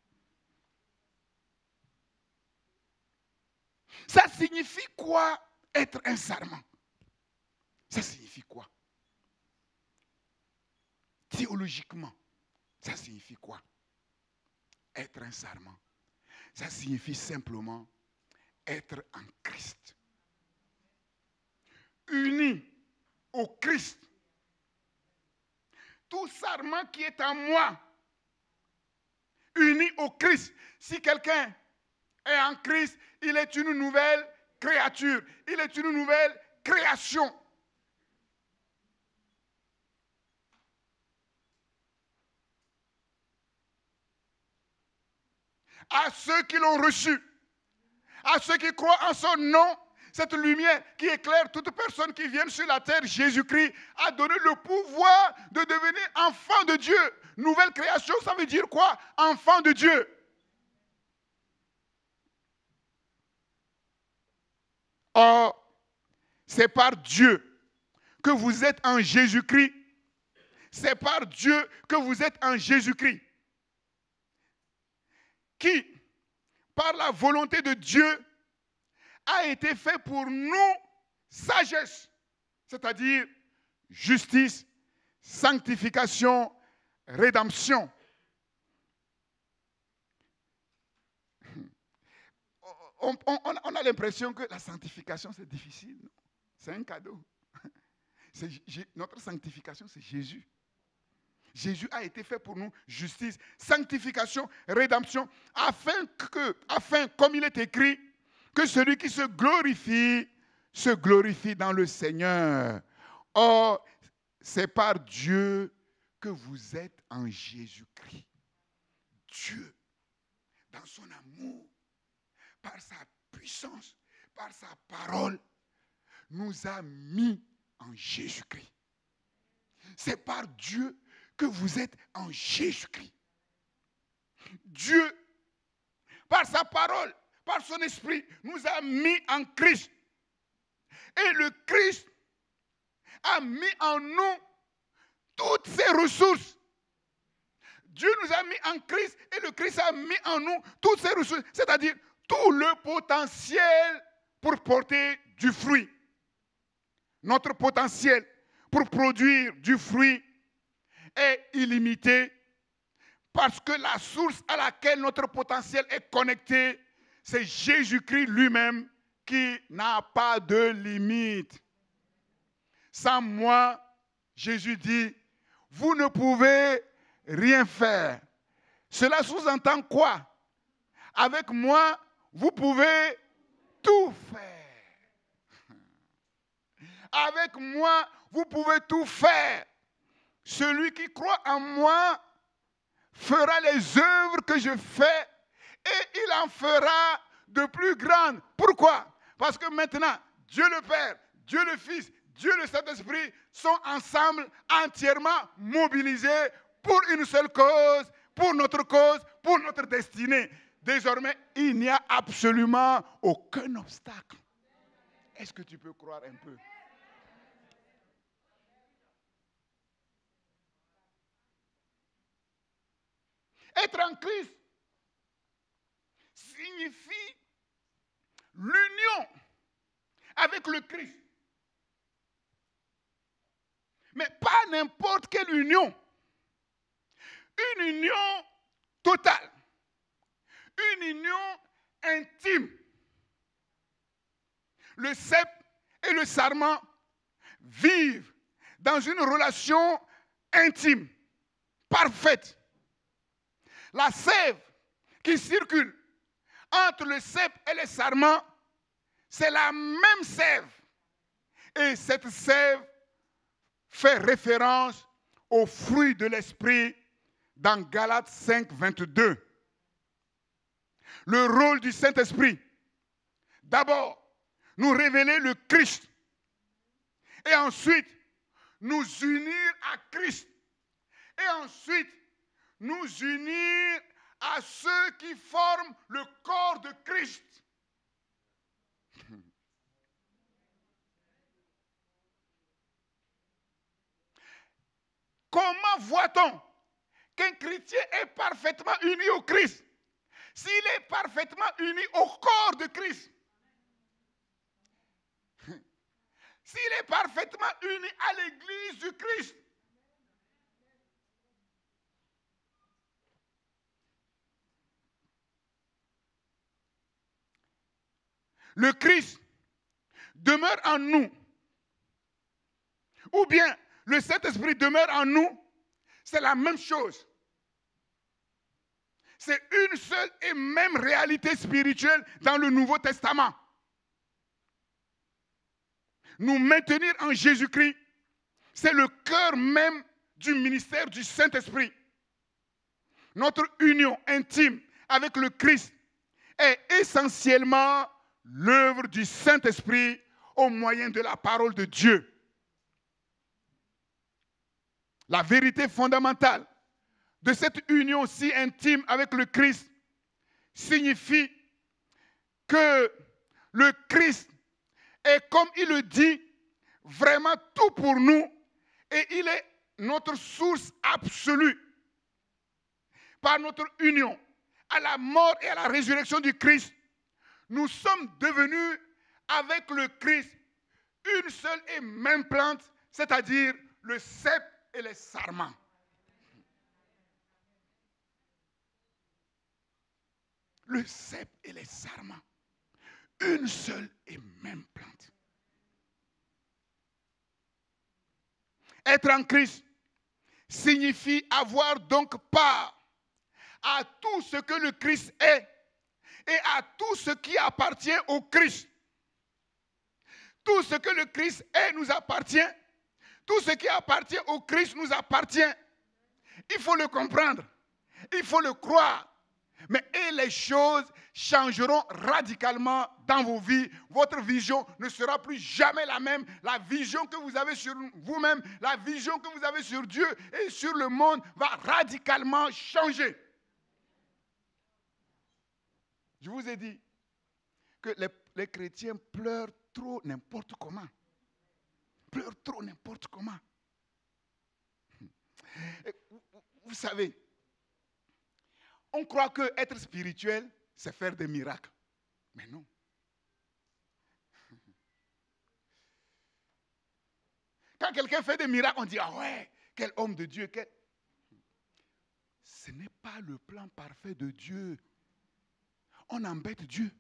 Ça signifie quoi être un sarment? Ça signifie quoi? Théologiquement, ça signifie quoi? Être un sarment. Ça signifie simplement être en Christ. Uni au Christ. Tout sarment qui est en moi, uni au Christ. Si quelqu'un est en Christ, il est une nouvelle créature. Il est une nouvelle création. À ceux qui l'ont reçu, à ceux qui croient en son nom, cette lumière qui éclaire toute personne qui vient sur la terre, Jésus-Christ a donné le pouvoir de devenir enfant de Dieu. Nouvelle création, ça veut dire quoi? Enfant de Dieu. Or, c'est par Dieu que vous êtes en Jésus-Christ. C'est par Dieu que vous êtes en Jésus-Christ. Qui, par la volonté de Dieu, a été fait pour nous sagesse, c'est-à-dire justice, sanctification, rédemption. On a l'impression que la sanctification, c'est difficile. C'est un cadeau. Notre sanctification, c'est Jésus. Jésus a été fait pour nous justice, sanctification, rédemption, afin, comme il est écrit, que celui qui se glorifie dans le Seigneur. Or, c'est par Dieu que vous êtes en Jésus-Christ. Dieu, dans son amour, par sa puissance, par sa parole, nous a mis en Jésus-Christ. C'est par Dieu que vous êtes en Jésus-Christ. Dieu, par sa parole, par son esprit, nous a mis en Christ. Et le Christ a mis en nous toutes ses ressources. Dieu nous a mis en Christ et le Christ a mis en nous toutes ses ressources, c'est-à-dire tout le potentiel pour porter du fruit. Notre potentiel pour produire du fruit est illimité parce que la source à laquelle notre potentiel est connecté, c'est Jésus-Christ lui-même qui n'a pas de limite. Sans moi, Jésus dit, vous ne pouvez rien faire. Cela sous-entend quoi? Avec moi, vous pouvez tout faire. Avec moi, vous pouvez tout faire. Celui qui croit en moi fera les œuvres que je fais et il en fera de plus grandes. Pourquoi? Parce que maintenant, Dieu le Père, Dieu le Fils, Dieu le Saint-Esprit sont ensemble entièrement mobilisés pour une seule cause, pour notre destinée. Désormais, il n'y a absolument aucun obstacle. Est-ce que tu peux croire un peu? Être en Christ signifie l'union avec le Christ. Mais pas n'importe quelle union. Une union totale. Une union intime. Le cep et le sarment vivent dans une relation intime, parfaite. La sève qui circule entre le cep et le sarment, c'est la même sève. Et cette sève fait référence aux fruits de l'esprit dans Galates 5, 22. Le rôle du Saint-Esprit. D'abord, nous révéler le Christ. Et ensuite, nous unir à Christ. Et ensuite, nous unir à ceux qui forment le corps de Christ. Comment voit-on qu'un chrétien est parfaitement uni au Christ s'il est parfaitement uni au corps de Christ? S'il est parfaitement uni à l'église du Christ? Le Christ demeure en nous, ou bien le Saint-Esprit demeure en nous, c'est la même chose. C'est une seule et même réalité spirituelle dans le Nouveau Testament. Nous maintenir en Jésus-Christ, c'est le cœur même du ministère du Saint-Esprit. Notre union intime avec le Christ est essentiellement l'œuvre du Saint-Esprit au moyen de la parole de Dieu. La vérité fondamentale de cette union si intime avec le Christ signifie que le Christ est, comme il le dit, vraiment tout pour nous et il est notre source absolue. Par notre union à la mort et à la résurrection du Christ, nous sommes devenus avec le Christ une seule et même plante, c'est-à-dire le cep et les sarments. Le cep et les sarments. Une seule et même plante. Être en Christ signifie avoir donc part à tout ce que le Christ est et à tout ce qui appartient au Christ. Tout ce que le Christ est nous appartient. Tout ce qui appartient au Christ nous appartient. Il faut le comprendre. Il faut le croire. Mais et les choses changeront radicalement dans vos vies. Votre vision ne sera plus jamais la même. La vision que vous avez sur vous-même, la vision que vous avez sur Dieu et sur le monde va radicalement changer. Je vous ai dit que les chrétiens pleurent trop n'importe comment. Pleurent trop n'importe comment. Vous savez, on croit que être spirituel, c'est faire des miracles. Mais non. Quand quelqu'un fait des miracles, on dit, ah ouais, quel homme de Dieu. Ce n'est pas le plan parfait de Dieu. On embête Dieu.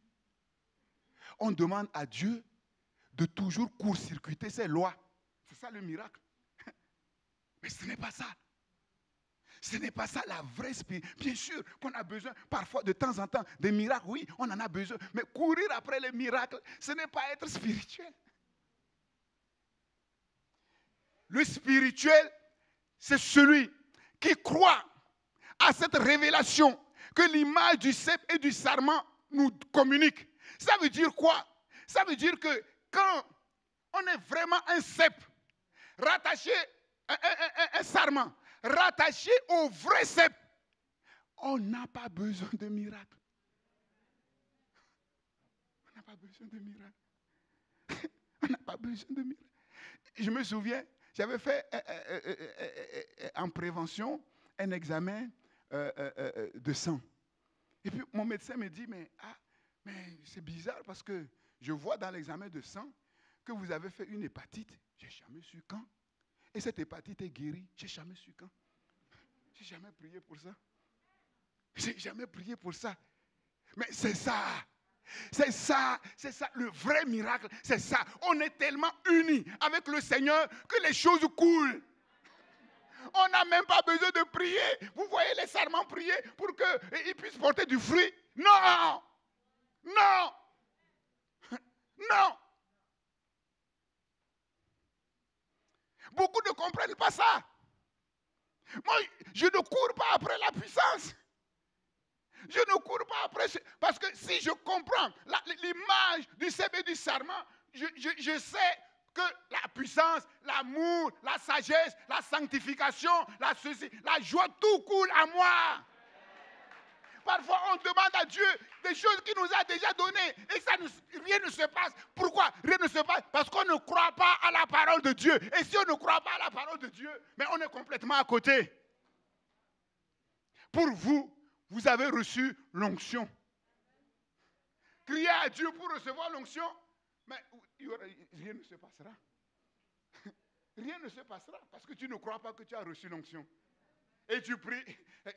On demande à Dieu de toujours court-circuiter ses lois. C'est ça le miracle. Mais ce n'est pas ça. Ce n'est pas ça la vraie spiritualité. Bien sûr qu'on a besoin parfois de temps en temps des miracles. Oui, on en a besoin. Mais courir après les miracles, ce n'est pas être spirituel. Le spirituel, c'est celui qui croit à cette révélation que l'image du cep et du sarment nous communique. Ça veut dire quoi? Ça veut dire que quand on est vraiment un cep, rattaché, un sarment, rattaché au vrai cep, on n'a pas besoin de miracle. On n'a pas besoin de miracle. On n'a pas besoin de miracle. Je me souviens, j'avais fait en prévention un examen de sang. Et puis mon médecin me dit, mais c'est bizarre parce que je vois dans l'examen de sang que vous avez fait une hépatite. Je n'ai jamais su quand. Et cette hépatite est guérie. Je n'ai jamais su quand. Je n'ai jamais prié pour ça. Je n'ai jamais prié pour ça. Mais c'est ça. C'est ça, le vrai miracle, c'est ça. On est tellement unis avec le Seigneur que les choses coulent. On n'a même pas besoin de prier. Vous voyez les sarments prier pour qu'ils puissent porter du fruit. Non! Non! Non! Beaucoup ne comprennent pas ça. Moi, je ne cours pas après la puissance. Je ne cours pas après... Parce que si je comprends l'image du cèpe et du sarment, je sais que la puissance, l'amour, la sagesse, la sanctification, la joie, tout coule à moi. Parfois, on demande à Dieu des choses qu'il nous a déjà données et rien ne se passe. Pourquoi rien ne se passe? Parce qu'on ne croit pas à la parole de Dieu. Et si on ne croit pas à la parole de Dieu, mais on est complètement à côté. Pour vous, vous avez reçu l'onction. Criez à Dieu pour recevoir l'onction, mais rien ne se passera. Rien ne se passera parce que tu ne crois pas que tu as reçu l'onction. Et tu pries,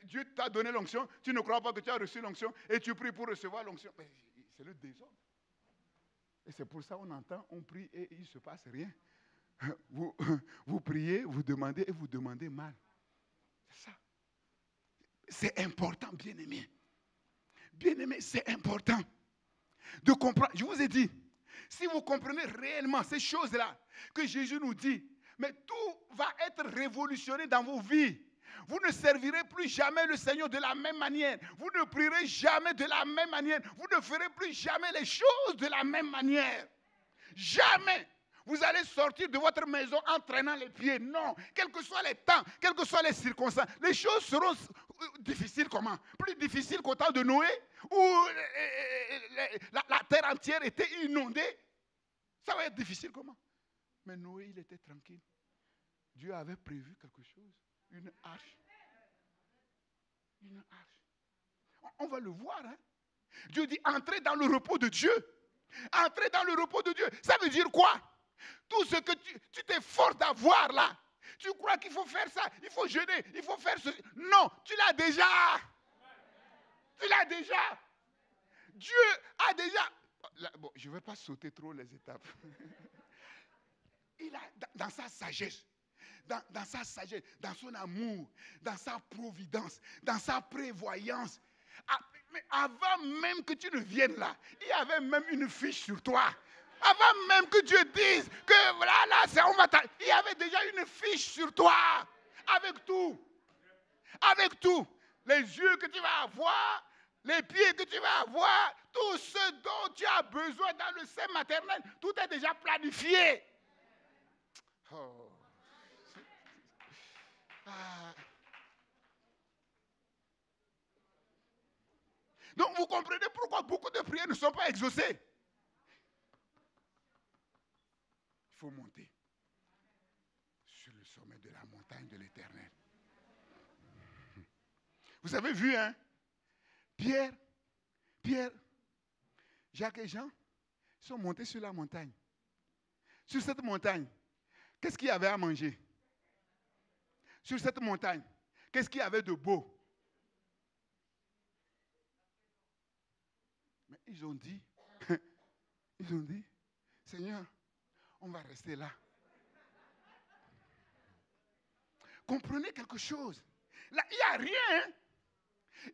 Dieu t'a donné l'onction, tu ne crois pas que tu as reçu l'onction, et tu pries pour recevoir l'onction. Mais c'est le désordre. Et c'est pour ça qu'on entend, on prie et il ne se passe rien. Vous priez, vous demandez et vous demandez mal. C'est ça. C'est important, bien-aimé. Bien-aimé, c'est important de comprendre. Je vous ai dit, si vous comprenez réellement ces choses-là que Jésus nous dit, mais tout va être révolutionné dans vos vies. Vous ne servirez plus jamais le Seigneur de la même manière. Vous ne prierez jamais de la même manière. Vous ne ferez plus jamais les choses de la même manière. Jamais. Vous allez sortir de votre maison en traînant les pieds. Non. Quels que soient les temps, quelles que soient les circonstances, les choses seront difficiles comment? Plus difficiles qu'au temps de Noé, où la terre entière était inondée. Ça va être difficile comment? Mais Noé, il était tranquille. Dieu avait prévu quelque chose. Une arche. Une arche. On va le voir. Hein? Dieu dit, entrez dans le repos de Dieu. Entrez dans le repos de Dieu. Ça veut dire quoi? Tout ce que tu t'efforces d'avoir là, tu crois qu'il faut faire ça, il faut jeûner, il faut faire ceci. Non, tu l'as déjà. Tu l'as déjà. Dieu a déjà... Là, bon, je ne vais pas sauter trop les étapes. Il a, dans sa sagesse, dans sa sagesse, dans son amour, dans sa providence, dans sa prévoyance. Mais avant même que tu ne viennes là, il y avait même une fiche sur toi. Avant même que Dieu dise que voilà, là, on va il y avait déjà une fiche sur toi. Avec tout. Avec tout. Les yeux que tu vas avoir, les pieds que tu vas avoir, tout ce dont tu as besoin dans le sein maternel, tout est déjà planifié. Oh. Ah. Donc vous comprenez pourquoi beaucoup de prières ne sont pas exaucées. Il faut monter sur le sommet de la montagne de l'Éternel. Vous avez vu, hein? Pierre, Jacques et Jean sont montés sur la montagne. Sur cette montagne, qu'est-ce qu'il y avait à manger? Sur cette montagne, qu'est-ce qu'il y avait de beau? Mais ils ont dit, Seigneur, on va rester là. Comprenez quelque chose. Là, il n'y a rien. Hein?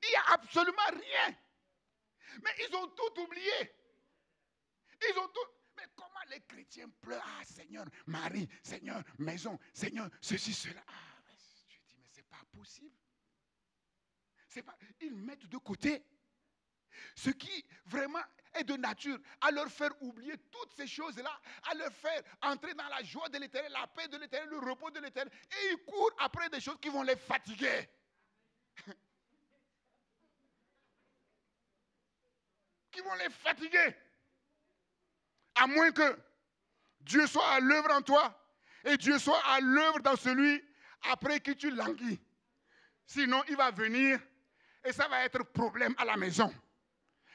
Il n'y a absolument rien. Mais ils ont tout oublié. Ils ont tout. Mais comment les chrétiens pleurent? Ah, Seigneur, Marie, Seigneur, maison, Seigneur, ceci, cela. Ah, je dis, mais ce n'est pas possible. Ils mettent de côté ce qui vraiment est de nature, à leur faire oublier toutes ces choses-là, à leur faire entrer dans la joie de l'Éternel, la paix de l'Éternel, le repos de l'Éternel. Et ils courent après des choses qui vont les fatiguer. Qui vont les fatiguer. À moins que Dieu soit à l'œuvre en toi et Dieu soit à l'œuvre dans celui après qui tu languis. Sinon, il va venir et ça va être problème à la maison.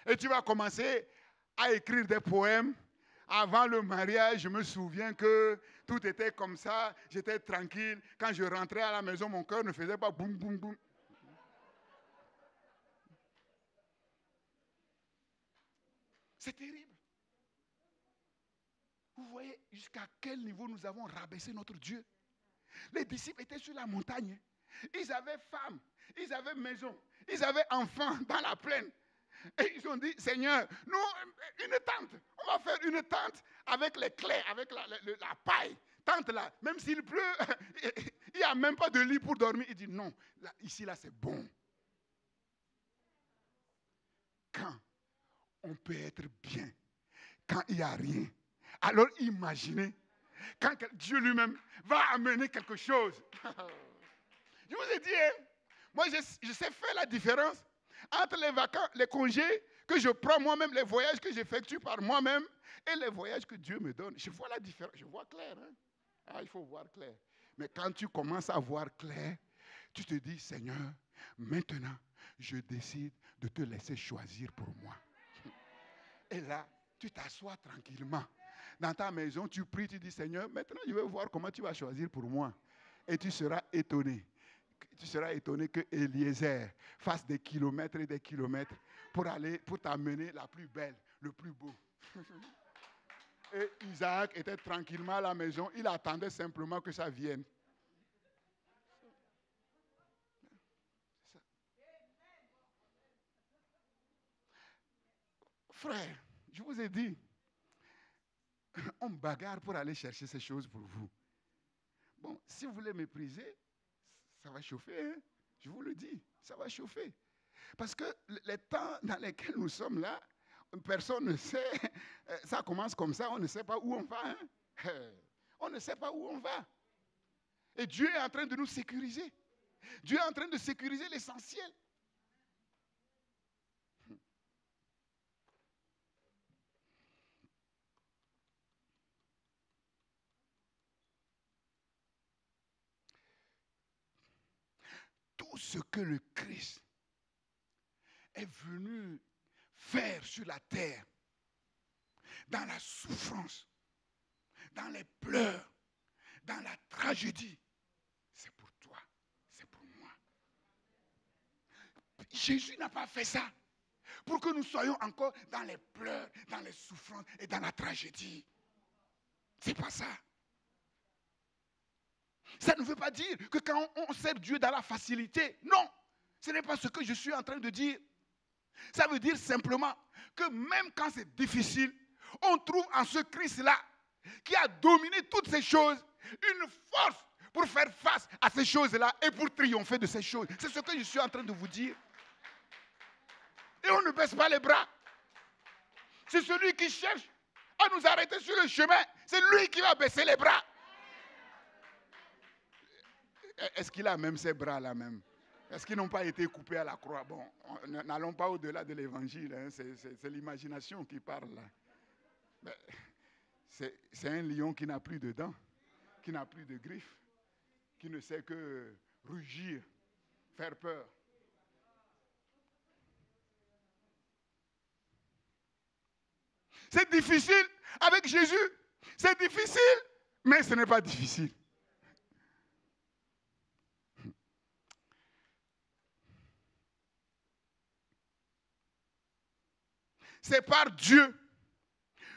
Et tu vas commencer à écrire des poèmes. Avant le mariage, je me souviens que tout était comme ça. J'étais tranquille. Quand je rentrais à la maison, mon cœur ne faisait pas boum, boum, boum. C'est terrible. Vous voyez jusqu'à quel niveau nous avons rabaissé notre Dieu. Les disciples étaient sur la montagne. Ils avaient femme, ils avaient maison, ils avaient enfants dans la plaine. Et ils ont dit, Seigneur, nous, une tente. On va faire une tente avec les clés, avec la paille. tente là, même s'il pleut, il n'y a même pas de lit pour dormir. Il dit non, là, ici là c'est bon. Quand on peut être bien, quand il n'y a rien, alors imaginez quand Dieu lui-même va amener quelque chose. Je vous ai dit, hein, moi je sais faire la différence entre les vacances, les congés que je prends moi-même, les voyages que j'effectue par moi-même et les voyages que Dieu me donne. Je vois la différence, je vois clair. Hein? Ah, il faut voir clair. Mais quand tu commences à voir clair, tu te dis, Seigneur, maintenant, je décide de te laisser choisir pour moi. Et là, tu t'assois tranquillement. Dans ta maison, tu pries, tu dis, Seigneur, maintenant je vais voir comment tu vas choisir pour moi. Et tu seras étonné. Tu seras étonné que Eliezer fasse des kilomètres et des kilomètres pour t'amener la plus belle, le plus beau. Et Isaac était tranquillement à la maison. Il attendait simplement que ça vienne. Frère, je vous ai dit, on bagarre pour aller chercher ces choses pour vous. Bon, si vous les méprisez, ça va chauffer. Hein? Je vous le dis, ça va chauffer. Parce que les temps dans lesquels nous sommes là, personne ne sait. Ça commence comme ça, on ne sait pas où on va. Hein? On ne sait pas où on va. Et Dieu est en train de nous sécuriser. Dieu est en train de sécuriser l'essentiel. Tout ce que le Christ est venu faire sur la terre, dans la souffrance, dans les pleurs, dans la tragédie, c'est pour toi, c'est pour moi. Jésus n'a pas fait ça pour que nous soyons encore dans les pleurs, dans les souffrances et dans la tragédie. C'est pas ça. Ça ne veut pas dire que quand on sert Dieu dans la facilité, non, ce n'est pas ce que je suis en train de dire. Ça veut dire simplement que même quand c'est difficile, on trouve en ce Christ-là, qui a dominé toutes ces choses, une force pour faire face à ces choses-là et pour triompher de ces choses. C'est ce que je suis en train de vous dire. Et on ne baisse pas les bras. C'est celui qui cherche à nous arrêter sur le chemin. C'est lui qui va baisser les bras. Est-ce qu'il a même ces bras-là même? Est-ce qu'ils n'ont pas été coupés à la croix? Bon, n'allons pas au-delà de l'évangile. Hein. C'est l'imagination qui parle là. C'est un lion qui n'a plus de dents, qui n'a plus de griffes, qui ne sait que rugir, faire peur. C'est difficile avec Jésus. C'est difficile, mais ce n'est pas difficile. C'est par Dieu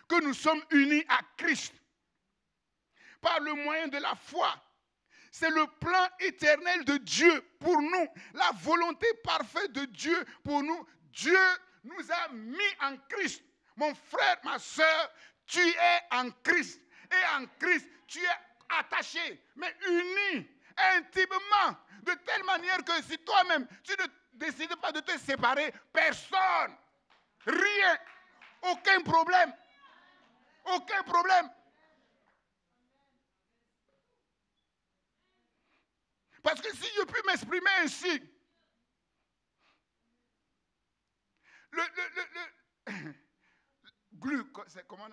que nous sommes unis à Christ. Par le moyen de la foi. C'est le plan éternel de Dieu pour nous. La volonté parfaite de Dieu pour nous. Dieu nous a mis en Christ. Mon frère, ma soeur, tu es en Christ. Et en Christ, tu es attaché, mais uni, intimement, de telle manière que si toi-même, tu ne décides pas de te séparer, personne, rien, aucun problème. Aucun problème. Parce que si je puis m'exprimer ainsi, le glue, c'est comment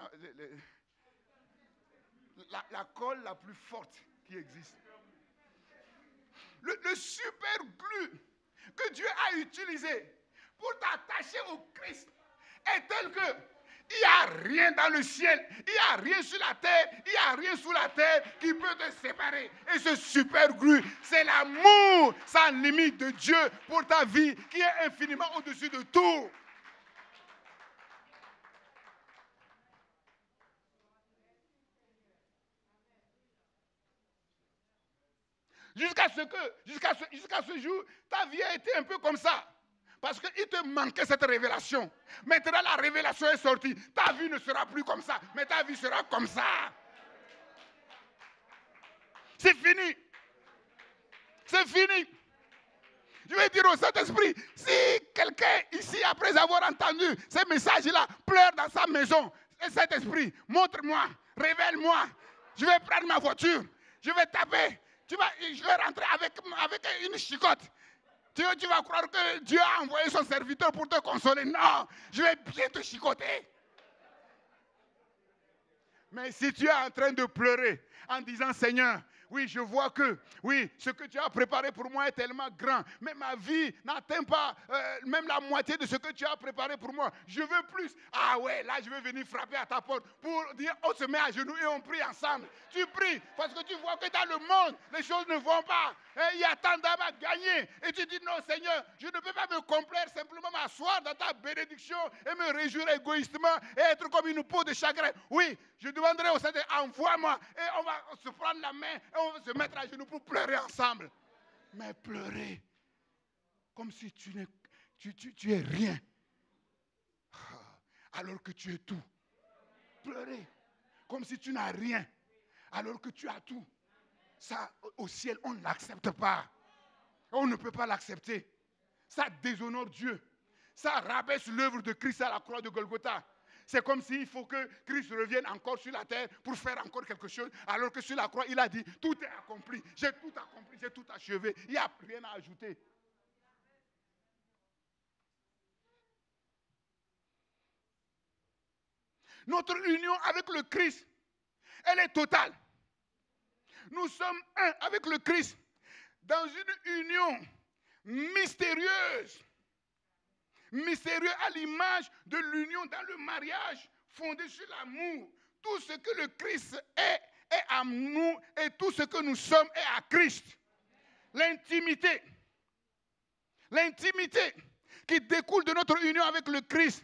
la colle la plus forte qui existe. Le super glue que Dieu a utilisé pour t'attacher au Christ est tel que il n'y a rien dans le ciel, il n'y a rien sur la terre, il n'y a rien sous la terre qui peut te séparer. Et ce super glue, c'est l'amour sans limite de Dieu pour ta vie qui est infiniment au-dessus de tout. Jusqu'à ce jour, ta vie a été un peu comme ça. Parce qu'il te manquait cette révélation. Maintenant, la révélation est sortie. Ta vie ne sera plus comme ça, mais ta vie sera comme ça. C'est fini. C'est fini. Je vais dire au Saint-Esprit, si quelqu'un ici, après avoir entendu ces messages-là, pleure dans sa maison, Saint-Esprit, montre-moi, révèle-moi. Je vais prendre ma voiture, je vais taper, je vais rentrer avec une chicotte. Tu vas croire que Dieu a envoyé son serviteur pour te consoler. Non, je vais bien te chicoter. Mais si tu es en train de pleurer en disant, Seigneur, oui, je vois que, oui, ce que tu as préparé pour moi est tellement grand, mais ma vie n'atteint pas même la moitié de ce que tu as préparé pour moi. Je veux plus. Ah ouais, là, je vais venir frapper à ta porte pour dire, on se met à genoux et on prie ensemble. Tu pries parce que tu vois que dans le monde, les choses ne vont pas. Il y a tant d'âmes à gagner. Et tu dis, non, Seigneur, je ne peux pas me complaire, simplement m'asseoir dans ta bénédiction et me réjouir égoïstement et être comme une peau de chagrin. Oui, je demanderai au Seigneur, envoie-moi. Et on va se prendre la main et on va se mettre à genoux pour pleurer ensemble. Mais pleurer comme si tu es rien. Alors que tu es tout. Pleurer comme si tu n'as rien. Alors que tu as tout. Ça, au ciel, on ne l'accepte pas. On ne peut pas l'accepter. Ça déshonore Dieu. Ça rabaisse l'œuvre de Christ à la croix de Golgotha. C'est comme s'il faut que Christ revienne encore sur la terre pour faire encore quelque chose, alors que sur la croix, il a dit, tout est accompli. J'ai tout accompli, j'ai tout achevé. Il n'y a rien à ajouter. Notre union avec le Christ, elle est totale. Nous sommes un avec le Christ dans une union mystérieuse. Mystérieux à l'image de l'union dans le mariage fondé sur l'amour. Tout ce que le Christ est à nous et tout ce que nous sommes est à Christ. L'intimité qui découle de notre union avec le Christ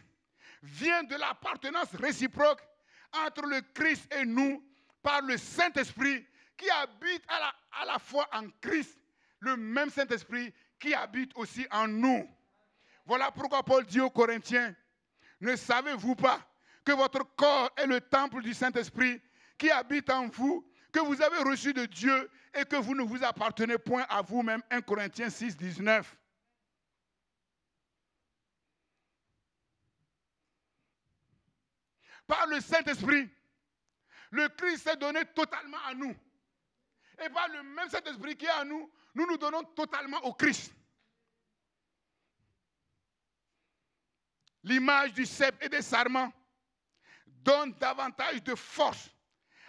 vient de l'appartenance réciproque entre le Christ et nous par le Saint-Esprit qui habite à la fois en Christ, le même Saint-Esprit qui habite aussi en nous. Voilà pourquoi Paul dit aux Corinthiens, ne savez-vous pas que votre corps est le temple du Saint-Esprit qui habite en vous, que vous avez reçu de Dieu et que vous ne vous appartenez point à vous-même. 1 Corinthiens 6, 19. Par le Saint-Esprit, le Christ s'est donné totalement à nous. Et par le même Saint-Esprit qui est en nous, nous nous donnons totalement au Christ. L'image du cep et des sarments donne davantage de force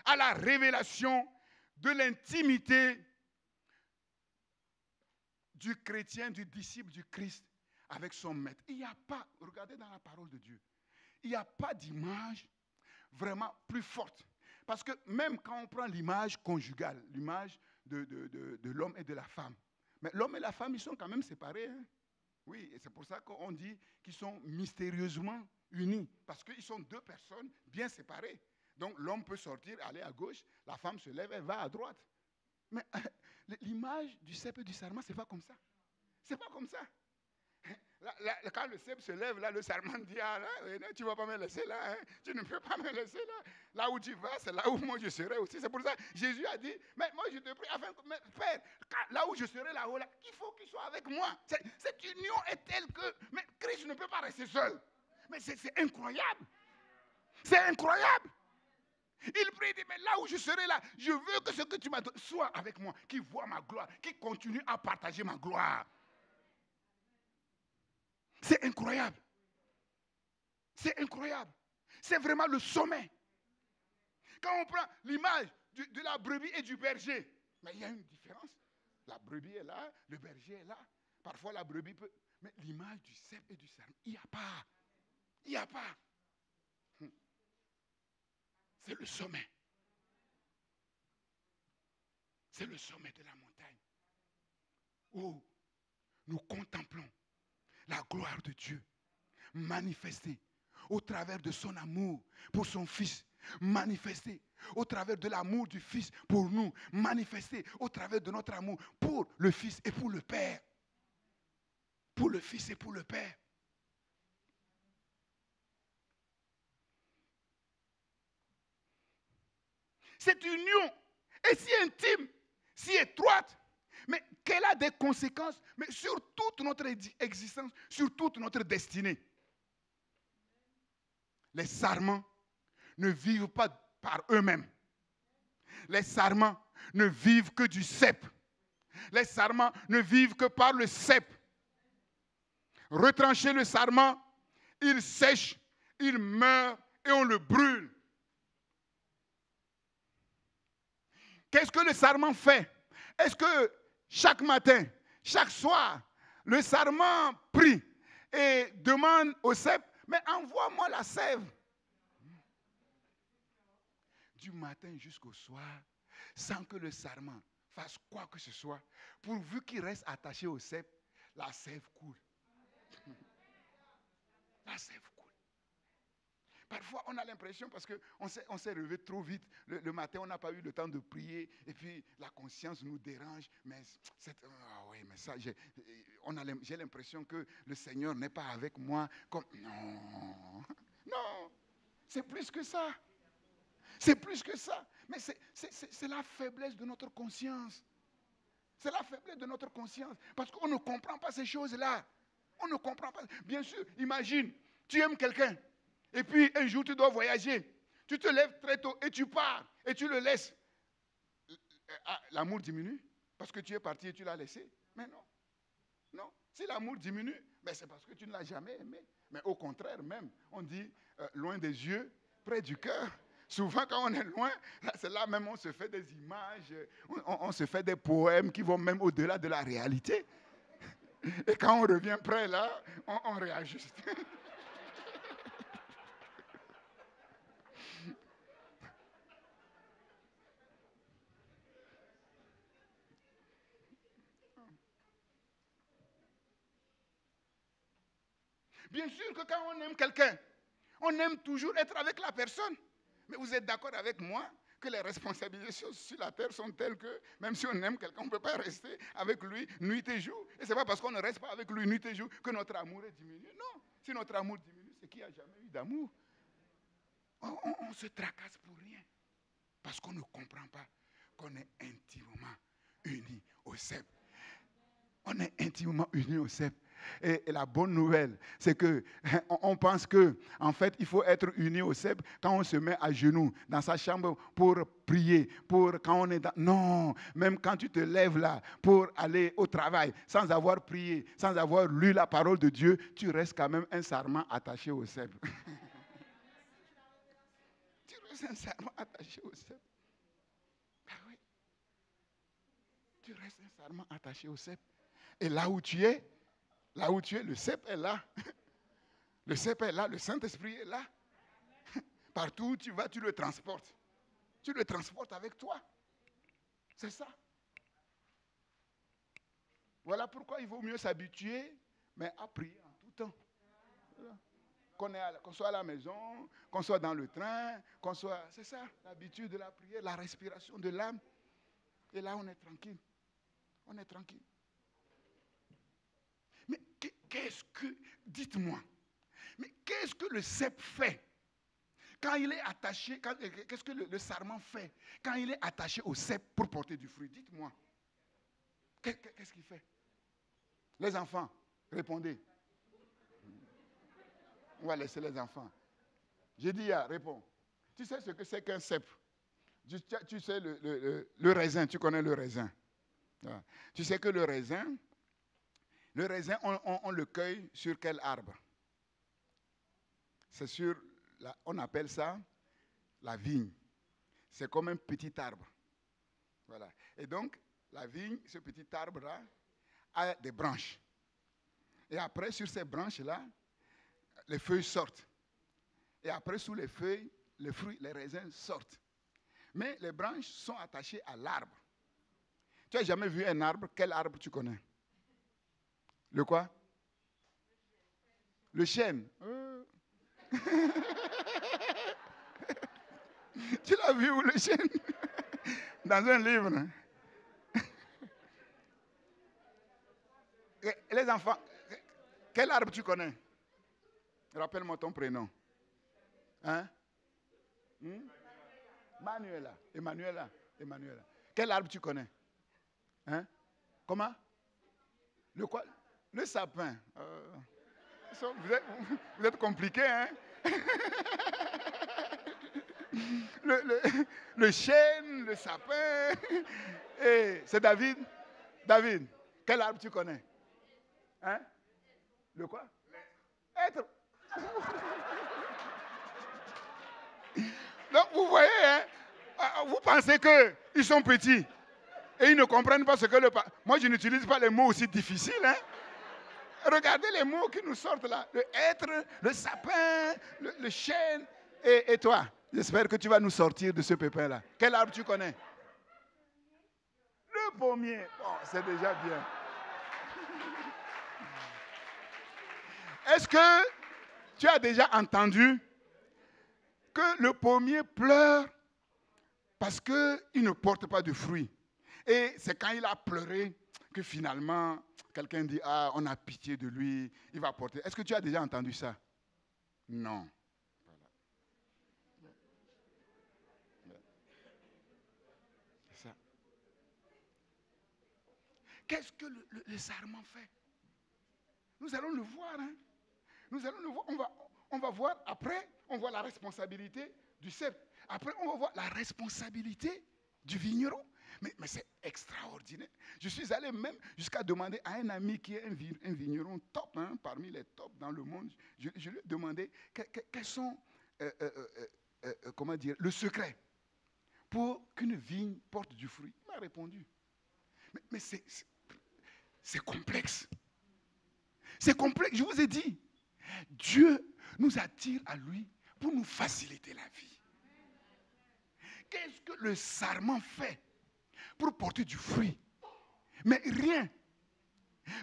à la révélation de l'intimité du chrétien, du disciple du Christ avec son maître. Il n'y a pas, regardez dans la parole de Dieu, il n'y a pas d'image vraiment plus forte. Parce que même quand on prend l'image conjugale, l'image de l'homme et de la femme, mais l'homme et la femme, ils sont quand même séparés. Hein? Oui, et c'est pour ça qu'on dit qu'ils sont mystérieusement unis, parce qu'ils sont deux personnes bien séparées. Donc l'homme peut sortir, aller à gauche, la femme se lève, elle va à droite. Mais l'image du cep et du sarment, c'est pas comme ça. C'est pas comme ça. Quand le cep se lève, là, le sarment dit, ah, là, tu ne vas pas me laisser là, hein? Tu ne peux pas me laisser là. Là où tu vas, c'est là où moi je serai aussi. C'est pour ça que Jésus a dit, mais moi je te prie, afin que, Père, là où je serai là-haut, là, il faut qu'il soit avec moi. Cette union est telle que, mais Christ ne peut pas rester seul. Mais c'est incroyable. C'est incroyable. Il prie, il dit, mais là où je serai là, je veux que ce que tu m'as donné soit avec moi, qui voit ma gloire, qui continue à partager ma gloire. C'est incroyable. C'est incroyable. C'est vraiment le sommet. Quand on prend l'image de la brebis et du berger, mais il y a une différence. La brebis est là, le berger est là. Parfois la brebis peut... Mais l'image du cep et du sarment, il n'y a pas. Il n'y a pas. C'est le sommet. C'est le sommet de la montagne. Où nous contemplons la gloire de Dieu manifestée au travers de son amour pour son Fils, manifestée au travers de l'amour du Fils pour nous, manifestée au travers de notre amour pour le Fils et pour le Père. Pour le Fils et pour le Père. Cette union est si intime si étroite, mais qu'elle a des conséquences, mais sur toute notre existence, sur toute notre destinée. Les sarments ne vivent pas par eux-mêmes. Les sarments ne vivent que du cep. Les sarments ne vivent que par le cep. Retrancher le sarment, il sèche, il meurt et on le brûle. Qu'est-ce que le sarment fait? Est-ce que chaque matin, chaque soir, le sarment prie et demande au cep, mais envoie-moi la sève. Du matin jusqu'au soir, sans que le sarment fasse quoi que ce soit, pourvu qu'il reste attaché au cep, la sève coule. La sève coule. Parfois, on a l'impression, parce qu'on s'est levé trop vite, le matin, on n'a pas eu le temps de prier, et puis la conscience nous dérange, mais oui, mais ça, j'ai l'impression que le Seigneur n'est pas avec moi. Non, non, c'est plus que ça. C'est plus que ça. Mais c'est la faiblesse de notre conscience. C'est la faiblesse de notre conscience, parce qu'on ne comprend pas ces choses-là. On ne comprend pas. Bien sûr, imagine, tu aimes quelqu'un. Et puis, un jour, tu dois voyager. Tu te lèves très tôt et tu pars. Et tu le laisses. L'amour diminue parce que tu es parti et tu l'as laissé. Mais non. Non. Si l'amour diminue, ben c'est parce que tu ne l'as jamais aimé. Mais au contraire, même, on dit loin des yeux, près du cœur. Souvent, quand on est loin, c'est là même on se fait des images, on se fait des poèmes qui vont même au-delà de la réalité. Et quand on revient près, là, on réajuste. Bien sûr que quand on aime quelqu'un, on aime toujours être avec la personne. Mais vous êtes d'accord avec moi que les responsabilités sur la terre sont telles que même si on aime quelqu'un, on ne peut pas rester avec lui nuit et jour. Et ce n'est pas parce qu'on ne reste pas avec lui nuit et jour que notre amour est diminué. Non, si notre amour diminue, c'est qu'il n'y a jamais eu d'amour. On se tracasse pour rien. Parce qu'on ne comprend pas qu'on est intimement unis au cep. On est intimement unis au cep. Et la bonne nouvelle, c'est que on pense que, en fait, il faut être unis au cep quand on se met à genoux dans sa chambre pour prier, pour quand on est dans... Non, même quand tu te lèves là pour aller au travail, sans avoir prié, sans avoir lu la parole de Dieu, tu restes quand même un sarment attaché au cep. Tu restes un sarment attaché au cep. Ah oui. Tu restes un sarment attaché au cep. Et là où tu es, le cep est là. Le cep est là, le Saint-Esprit est là. Partout où tu vas, tu le transportes. Tu le transportes avec toi. C'est ça. Voilà pourquoi il vaut mieux s'habituer, mais à prier en tout temps. Voilà. Qu'on soit à la maison, qu'on soit dans le train, qu'on soit... C'est ça, l'habitude de la prière, la respiration de l'âme. Et là, on est tranquille. On est tranquille. Mais qu'est-ce que... Dites-moi. Mais qu'est-ce que le cep fait quand il est attaché, qu'est-ce que le sarment fait quand il est attaché au cep pour porter du fruit? Dites-moi. Qu'est-ce qu'il fait? Les enfants, répondez. On va laisser les enfants. J'ai dit, réponds. Tu sais ce que c'est qu'un cep? Tu sais le raisin, tu connais le raisin. Tu sais que le raisin, on le cueille sur quel arbre? C'est sur, on appelle ça la vigne. C'est comme un petit arbre. Voilà. Et donc, la vigne, ce petit arbre-là, a des branches. Et après, sur ces branches-là, les feuilles sortent. Et après, sous les feuilles, les fruits, les raisins sortent. Mais les branches sont attachées à l'arbre. Tu n'as jamais vu un arbre? Quel arbre tu connais? Le quoi? Le chêne. Tu l'as vu où le chêne? Dans un livre. Et les enfants, quel arbre tu connais? Rappelle-moi ton prénom. Hein? Manuela. Emmanuela. Quel arbre tu connais? Hein? Comment? Le quoi? Le sapin. Vous êtes compliqué, hein? le chêne, le sapin. Et c'est David. David, quel arbre tu connais? Hein? Le quoi? Être. Donc vous voyez, hein, vous pensez qu'ils sont petits et ils ne comprennent pas ce que le... Moi, je n'utilise pas les mots aussi difficiles. Hein. Regardez les mots qui nous sortent là. Le être, le sapin, le chêne. Et toi, j'espère que tu vas nous sortir de ce pépin-là. Quel arbre tu connais? Le pommier. Bon, c'est déjà bien. Est-ce que tu as déjà entendu que le pommier pleure parce qu'il ne porte pas de fruits? Et c'est quand il a pleuré que finalement, quelqu'un dit, ah, on a pitié de lui, il va porter. Est-ce que tu as déjà entendu ça? Non. C'est ça. Qu'est-ce que le sarment fait? Nous allons le voir. Hein? Nous allons le voir. On va voir après, on voit la responsabilité du cep. Après, on va voir la responsabilité du vigneron. Mais c'est extraordinaire. Je suis allé même jusqu'à demander à un ami qui est un vigneron top, hein, parmi les tops dans le monde. Je lui ai demandé quels sont, comment dire, le secret pour qu'une vigne porte du fruit. Il m'a répondu. Mais c'est complexe. C'est complexe. Je vous ai dit, Dieu nous attire à lui pour nous faciliter la vie. Qu'est-ce que le sarment fait pour porter du fruit? Mais rien.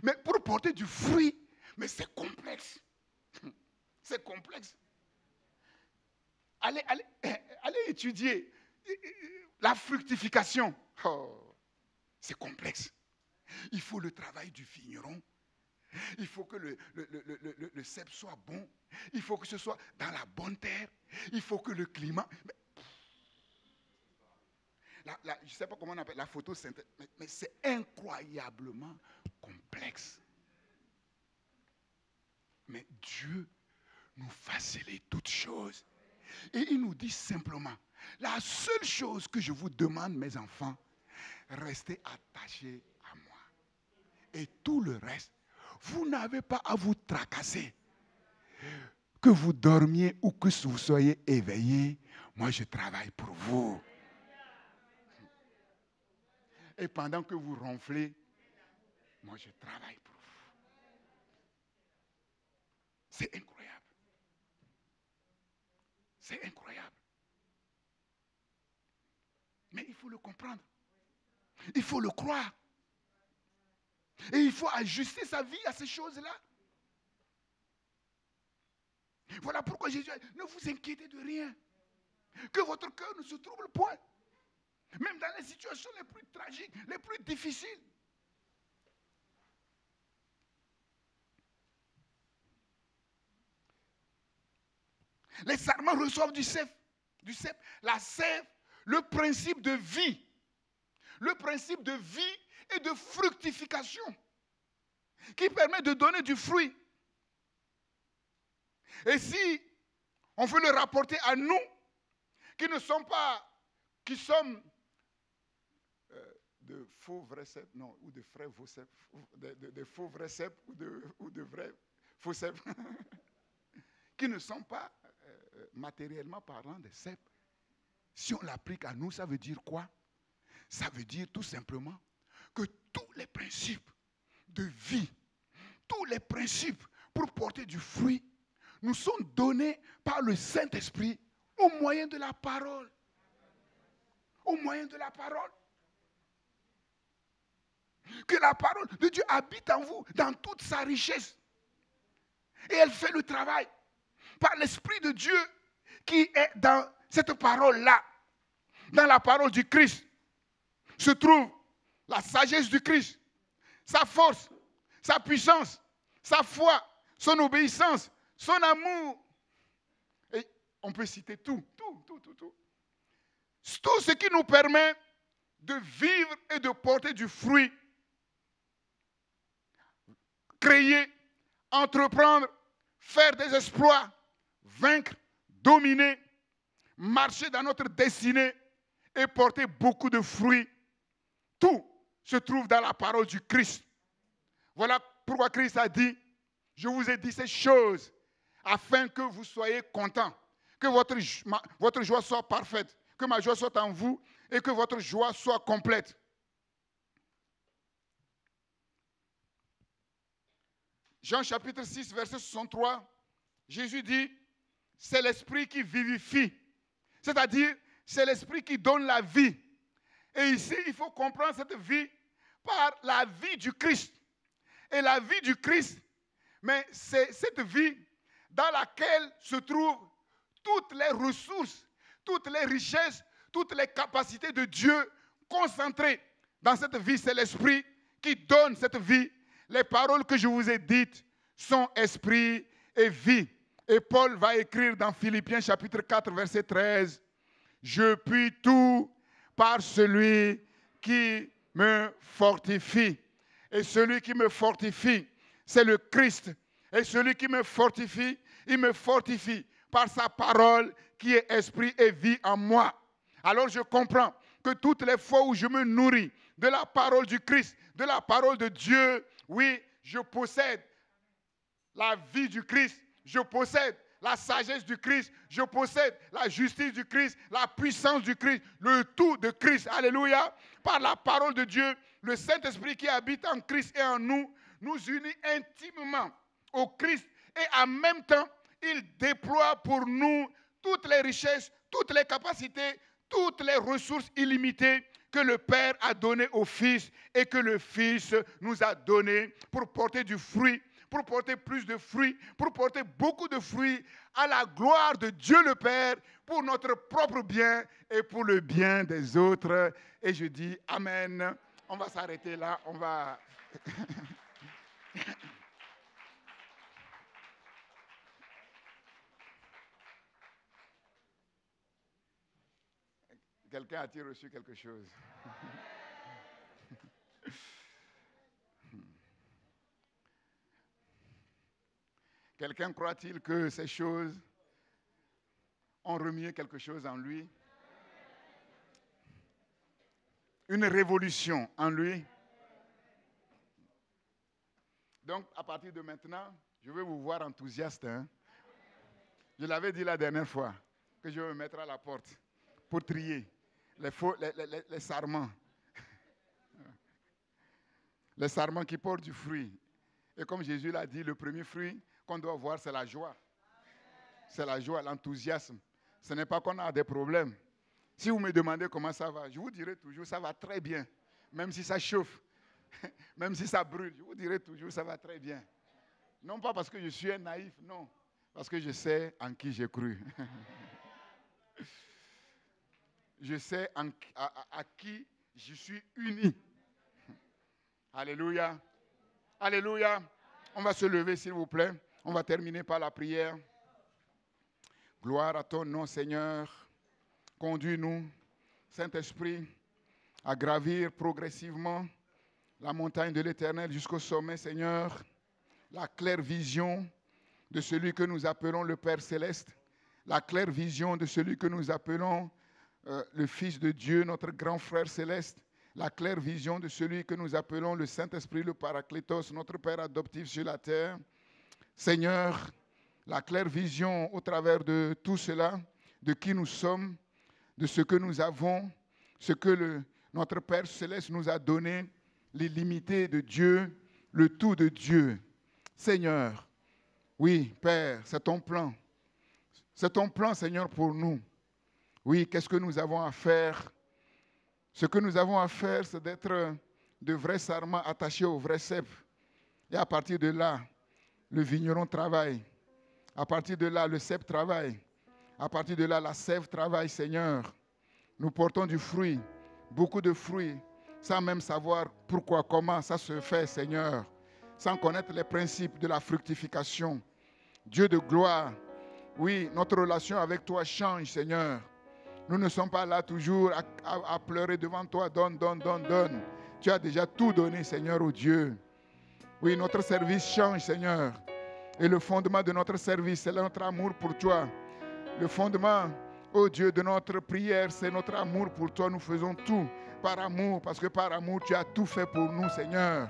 Mais pour porter du fruit, mais c'est complexe. C'est complexe. Allez étudier la fructification. Oh, c'est complexe. Il faut le travail du vigneron. Il faut que le cep soit bon. Il faut que ce soit dans la bonne terre. Il faut que le climat... je ne sais pas comment on appelle la photosynthèse, mais c'est incroyablement complexe. Mais Dieu nous facilite toutes choses. Et il nous dit simplement, la seule chose que je vous demande, mes enfants, restez attachés à moi. Et tout le reste, vous n'avez pas à vous tracasser. Que vous dormiez ou que vous soyez éveillés, moi je travaille pour vous. Et pendant que vous ronflez, moi je travaille pour vous. C'est incroyable. C'est incroyable. Mais il faut le comprendre. Il faut le croire. Et il faut ajuster sa vie à ces choses-là. Voilà pourquoi Jésus a dit, ne vous inquiétez de rien. Que votre cœur ne se trouble point. Même dans les situations les plus tragiques, les plus difficiles. Les sarments reçoivent du cep. La sève, le principe de vie. Le principe de vie et de fructification qui permet de donner du fruit. Et si on veut le rapporter à nous, qui ne sommes pas, qui sommes de faux vrais cèpes, non, ou de vrais faux cèpes, de faux vrais cèpes ou de vrais faux cèpes, qui ne sont pas matériellement parlant des cèpes. Si on l'applique à nous, ça veut dire quoi? Ça veut dire tout simplement que tous les principes de vie, tous les principes pour porter du fruit, nous sont donnés par le Saint-Esprit au moyen de la parole. Au moyen de la parole. Que la parole de Dieu habite en vous dans toute sa richesse. Et elle fait le travail par l'Esprit de Dieu qui est dans cette parole-là. Dans la parole du Christ se trouve la sagesse du Christ, sa force, sa puissance, sa foi, son obéissance, son amour. Et on peut citer tout. Tout ce qui nous permet de vivre et de porter du fruit. Créer, entreprendre, faire des exploits, vaincre, dominer, marcher dans notre destinée et porter beaucoup de fruits. Tout se trouve dans la parole du Christ. Voilà pourquoi Christ a dit, je vous ai dit ces choses afin que vous soyez contents, que votre joie soit parfaite, que ma joie soit en vous et que votre joie soit complète. Jean chapitre 6, verset 63, Jésus dit, c'est l'esprit qui vivifie. C'est-à-dire, c'est l'esprit qui donne la vie. Et ici, il faut comprendre cette vie par la vie du Christ. Et la vie du Christ, mais c'est cette vie dans laquelle se trouvent toutes les ressources, toutes les richesses, toutes les capacités de Dieu concentrées. Dans cette vie, c'est l'esprit qui donne cette vie. Les paroles que je vous ai dites sont esprit et vie. Et Paul va écrire dans Philippiens chapitre 4, verset 13, « Je puis tout par celui qui me fortifie. » Et celui qui me fortifie, c'est le Christ. Et celui qui me fortifie, il me fortifie par sa parole qui est esprit et vie en moi. Alors je comprends que toutes les fois où je me nourris de la parole du Christ, de la parole de Dieu, oui, je possède la vie du Christ, je possède la sagesse du Christ, je possède la justice du Christ, la puissance du Christ, le tout de Christ. Alléluia. Par la parole de Dieu, le Saint-Esprit qui habite en Christ et en nous, nous unit intimement au Christ et en même temps, il déploie pour nous toutes les richesses, toutes les capacités, toutes les ressources illimitées que le Père a données au Fils et que le Fils nous a données pour porter du fruit, pour porter plus de fruits, pour porter beaucoup de fruits à la gloire de Dieu le Père, pour notre propre bien et pour le bien des autres. Et je dis Amen. On va s'arrêter là, on va... Quelqu'un a-t-il reçu quelque chose? Quelqu'un croit-il que ces choses ont remué quelque chose en lui? Une révolution en lui? Donc, à partir de maintenant, je vais vous voir enthousiaste. Hein? Je l'avais dit la dernière fois, que je vais me mettre à la porte pour trier les sarments. Les sarments qui portent du fruit. Et comme Jésus l'a dit, le premier fruit qu'on doit voir, c'est la joie. C'est la joie, l'enthousiasme. Ce n'est pas qu'on a des problèmes. Si vous me demandez comment ça va, je vous dirai toujours, ça va très bien. Même si ça chauffe, même si ça brûle, je vous dirai toujours, ça va très bien. Non pas parce que je suis un naïf, non. Parce que je sais en qui j'ai cru. Je sais à qui je suis uni. Alléluia. Alléluia. On va se lever, s'il vous plaît. On va terminer par la prière. Gloire à ton nom, Seigneur. Conduis-nous, Saint-Esprit, à gravir progressivement la montagne de l'Éternel jusqu'au sommet, Seigneur. La claire vision de celui que nous appelons le Père Céleste. La claire vision de celui que nous appelons le Fils de Dieu, notre grand frère céleste. La claire vision de celui que nous appelons le Saint-Esprit, le Paraclétos, notre Père adoptif sur la terre. Seigneur, la claire vision au travers de tout cela, de qui nous sommes, de ce que nous avons, ce que notre Père céleste nous a donné, l'illimité de Dieu, le tout de Dieu. Seigneur, oui, Père, c'est ton plan. C'est ton plan, Seigneur, pour nous. Oui, qu'est-ce que nous avons à faire? Ce que nous avons à faire, c'est d'être de vrais sarments attachés au vrai cep. Et à partir de là, le vigneron travaille. À partir de là, le cep travaille. À partir de là, la sève travaille, Seigneur. Nous portons du fruit, beaucoup de fruits, sans même savoir pourquoi, comment ça se fait, Seigneur. Sans connaître les principes de la fructification. Dieu de gloire, oui, notre relation avec toi change, Seigneur. Nous ne sommes pas là toujours à pleurer devant toi. Donne, donne, donne, donne. Tu as déjà tout donné, Seigneur, au Dieu. Oui, notre service change, Seigneur. Et le fondement de notre service, c'est notre amour pour toi. Le fondement, oh Dieu, de notre prière, c'est notre amour pour toi. Nous faisons tout par amour, parce que par amour, tu as tout fait pour nous, Seigneur.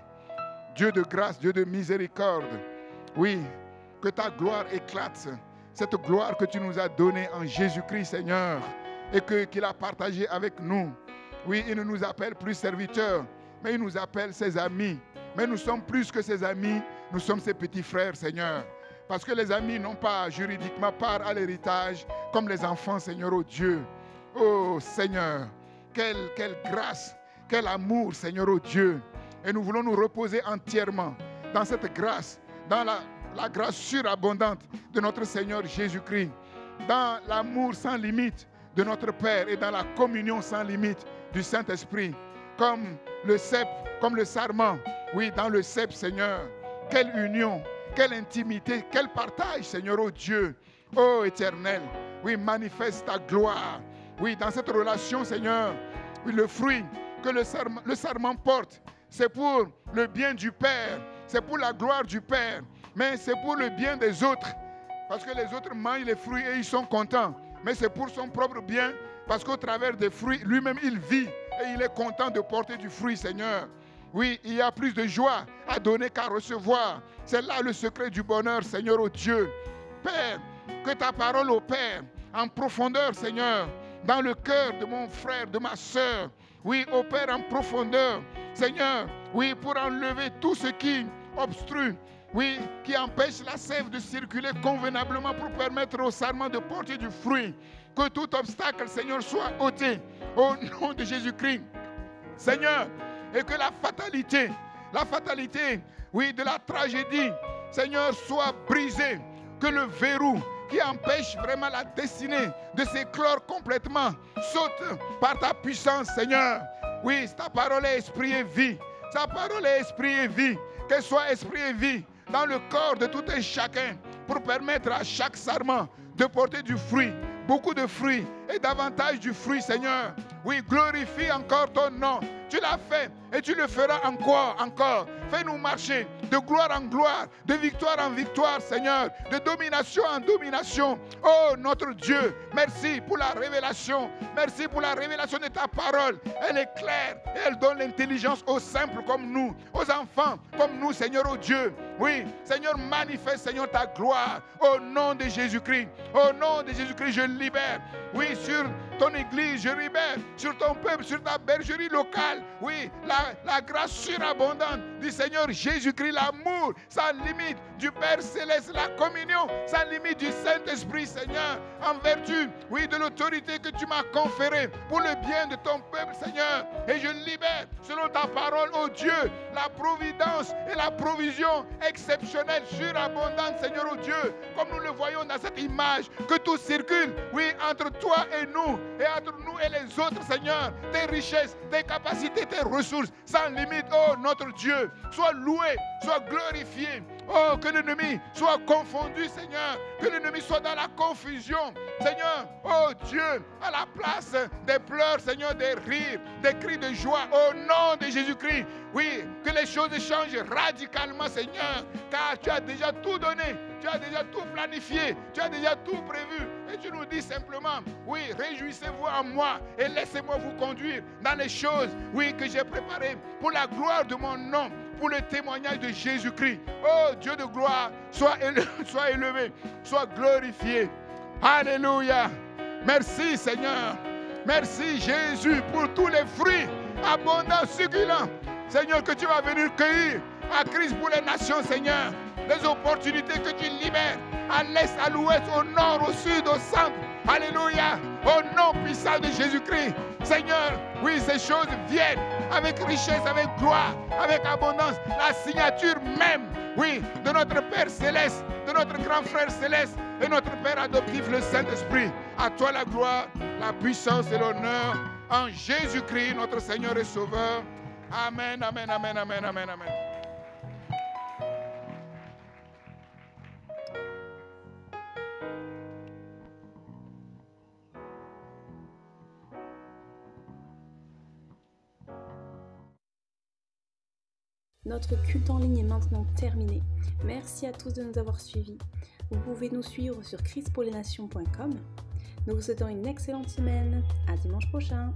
Dieu de grâce, Dieu de miséricorde. Oui, que ta gloire éclate. Cette gloire que tu nous as donnée en Jésus-Christ, Seigneur, et qu'il a partagée avec nous. Oui, il ne nous appelle plus serviteurs, mais il nous appelle ses amis. Mais nous sommes plus que ses amis, nous sommes ses petits frères, Seigneur. Parce que les amis n'ont pas juridiquement part à l'héritage comme les enfants, Seigneur, oh Dieu. Oh Seigneur, quelle grâce, quel amour, Seigneur, oh Dieu. Et nous voulons nous reposer entièrement dans cette grâce, dans la grâce surabondante de notre Seigneur Jésus-Christ, dans l'amour sans limite de notre Père et dans la communion sans limite du Saint-Esprit, comme le cep, comme le sarment, oui, dans le cep, Seigneur. Quelle union, quelle intimité, quel partage, Seigneur, oh Dieu, oh Éternel. Oui, manifeste ta gloire. Oui, dans cette relation, Seigneur, oui, le fruit que le sarment porte, c'est pour le bien du Père, c'est pour la gloire du Père, mais c'est pour le bien des autres. Parce que les autres mangent les fruits et ils sont contents. Mais c'est pour son propre bien, parce qu'au travers des fruits, lui-même, il vit et il est content de porter du fruit, Seigneur. Oui, il y a plus de joie à donner qu'à recevoir. C'est là le secret du bonheur, Seigneur, oh Dieu. Père, que ta parole, ô Père, en profondeur, Seigneur, dans le cœur de mon frère, de ma soeur, oui, ô Père, en profondeur, Seigneur, oui, pour enlever tout ce qui obstrue, oui, qui empêche la sève de circuler convenablement pour permettre au sarment de porter du fruit. Que tout obstacle, Seigneur, soit ôté au nom de Jésus-Christ. Seigneur, et que la fatalité, oui, de la tragédie, Seigneur, soit brisée. Que le verrou qui empêche vraiment la destinée de s'éclore complètement saute par ta puissance, Seigneur. Oui, ta parole est esprit et vie. Ta parole est esprit et vie. Qu'elle soit esprit et vie dans le corps de tout un chacun pour permettre à chaque sarment de porter du fruit, beaucoup de fruits et davantage du fruit, Seigneur. Oui, glorifie encore ton nom. Tu l'as fait et tu le feras encore. Fais-nous marcher de gloire en gloire, de victoire en victoire, Seigneur, de domination en domination. Oh, notre Dieu, merci pour la révélation. Merci pour la révélation de ta parole. Elle est claire et elle donne l'intelligence aux simples comme nous, aux enfants comme nous, Seigneur, oh Dieu. Oui, Seigneur, manifeste, Seigneur, ta gloire au nom de Jésus-Christ. Au nom de Jésus-Christ, je libère. Oui, sur ton église, je libère. Sur ton peuple, sur ta bergerie locale. Oui, la grâce surabondante du Seigneur Jésus-Christ, l'amour sans limite du Père Céleste, la communion sans limite du Saint-Esprit, Seigneur, en vertu, oui, de l'autorité que tu m'as conférée pour le bien de ton peuple, Seigneur. Et je libère, selon ta parole, oh Dieu, la providence et la provision exceptionnelle, surabondante, Seigneur, oh Dieu, comme nous le voyons dans cette image, que tout circule, oui, entre toi et nous et les autres, Seigneur, tes richesses, tes capacités, tes ressources, sans limite, oh notre Dieu, sois loué, sois glorifié. Oh, que l'ennemi soit confondu, Seigneur, que l'ennemi soit dans la confusion, Seigneur, oh Dieu, à la place des pleurs, Seigneur, des rires, des cris de joie, au nom de Jésus-Christ. Oui, que les choses changent radicalement, Seigneur, car tu as déjà tout donné, tu as déjà tout planifié, tu as déjà tout prévu. Et tu nous dis simplement, oui, réjouissez-vous en moi et laissez-moi vous conduire dans les choses, oui, que j'ai préparées pour la gloire de mon nom, pour le témoignage de Jésus-Christ. Oh Dieu de gloire, sois élevé, sois glorifié. Alléluia. Merci Seigneur. Merci Jésus pour tous les fruits abondants, succulents, Seigneur, que tu vas venir cueillir à Christ pour les nations, Seigneur. Les opportunités que tu libères à l'est, à l'ouest, au nord, au sud, au centre. Alléluia. Au nom puissant de Jésus-Christ. Seigneur, oui, ces choses viennent avec richesse, avec gloire, avec abondance. La signature même, oui, de notre Père Céleste, de notre grand frère Céleste et notre Père adoptif, le Saint-Esprit. À toi la gloire, la puissance et l'honneur en Jésus-Christ, notre Seigneur et Sauveur. Amen, amen, amen, amen, amen, amen. Notre culte en ligne est maintenant terminé. Merci à tous de nous avoir suivis. Vous pouvez nous suivre sur christpourlesnations.com. Nous vous souhaitons une excellente semaine. À dimanche prochain.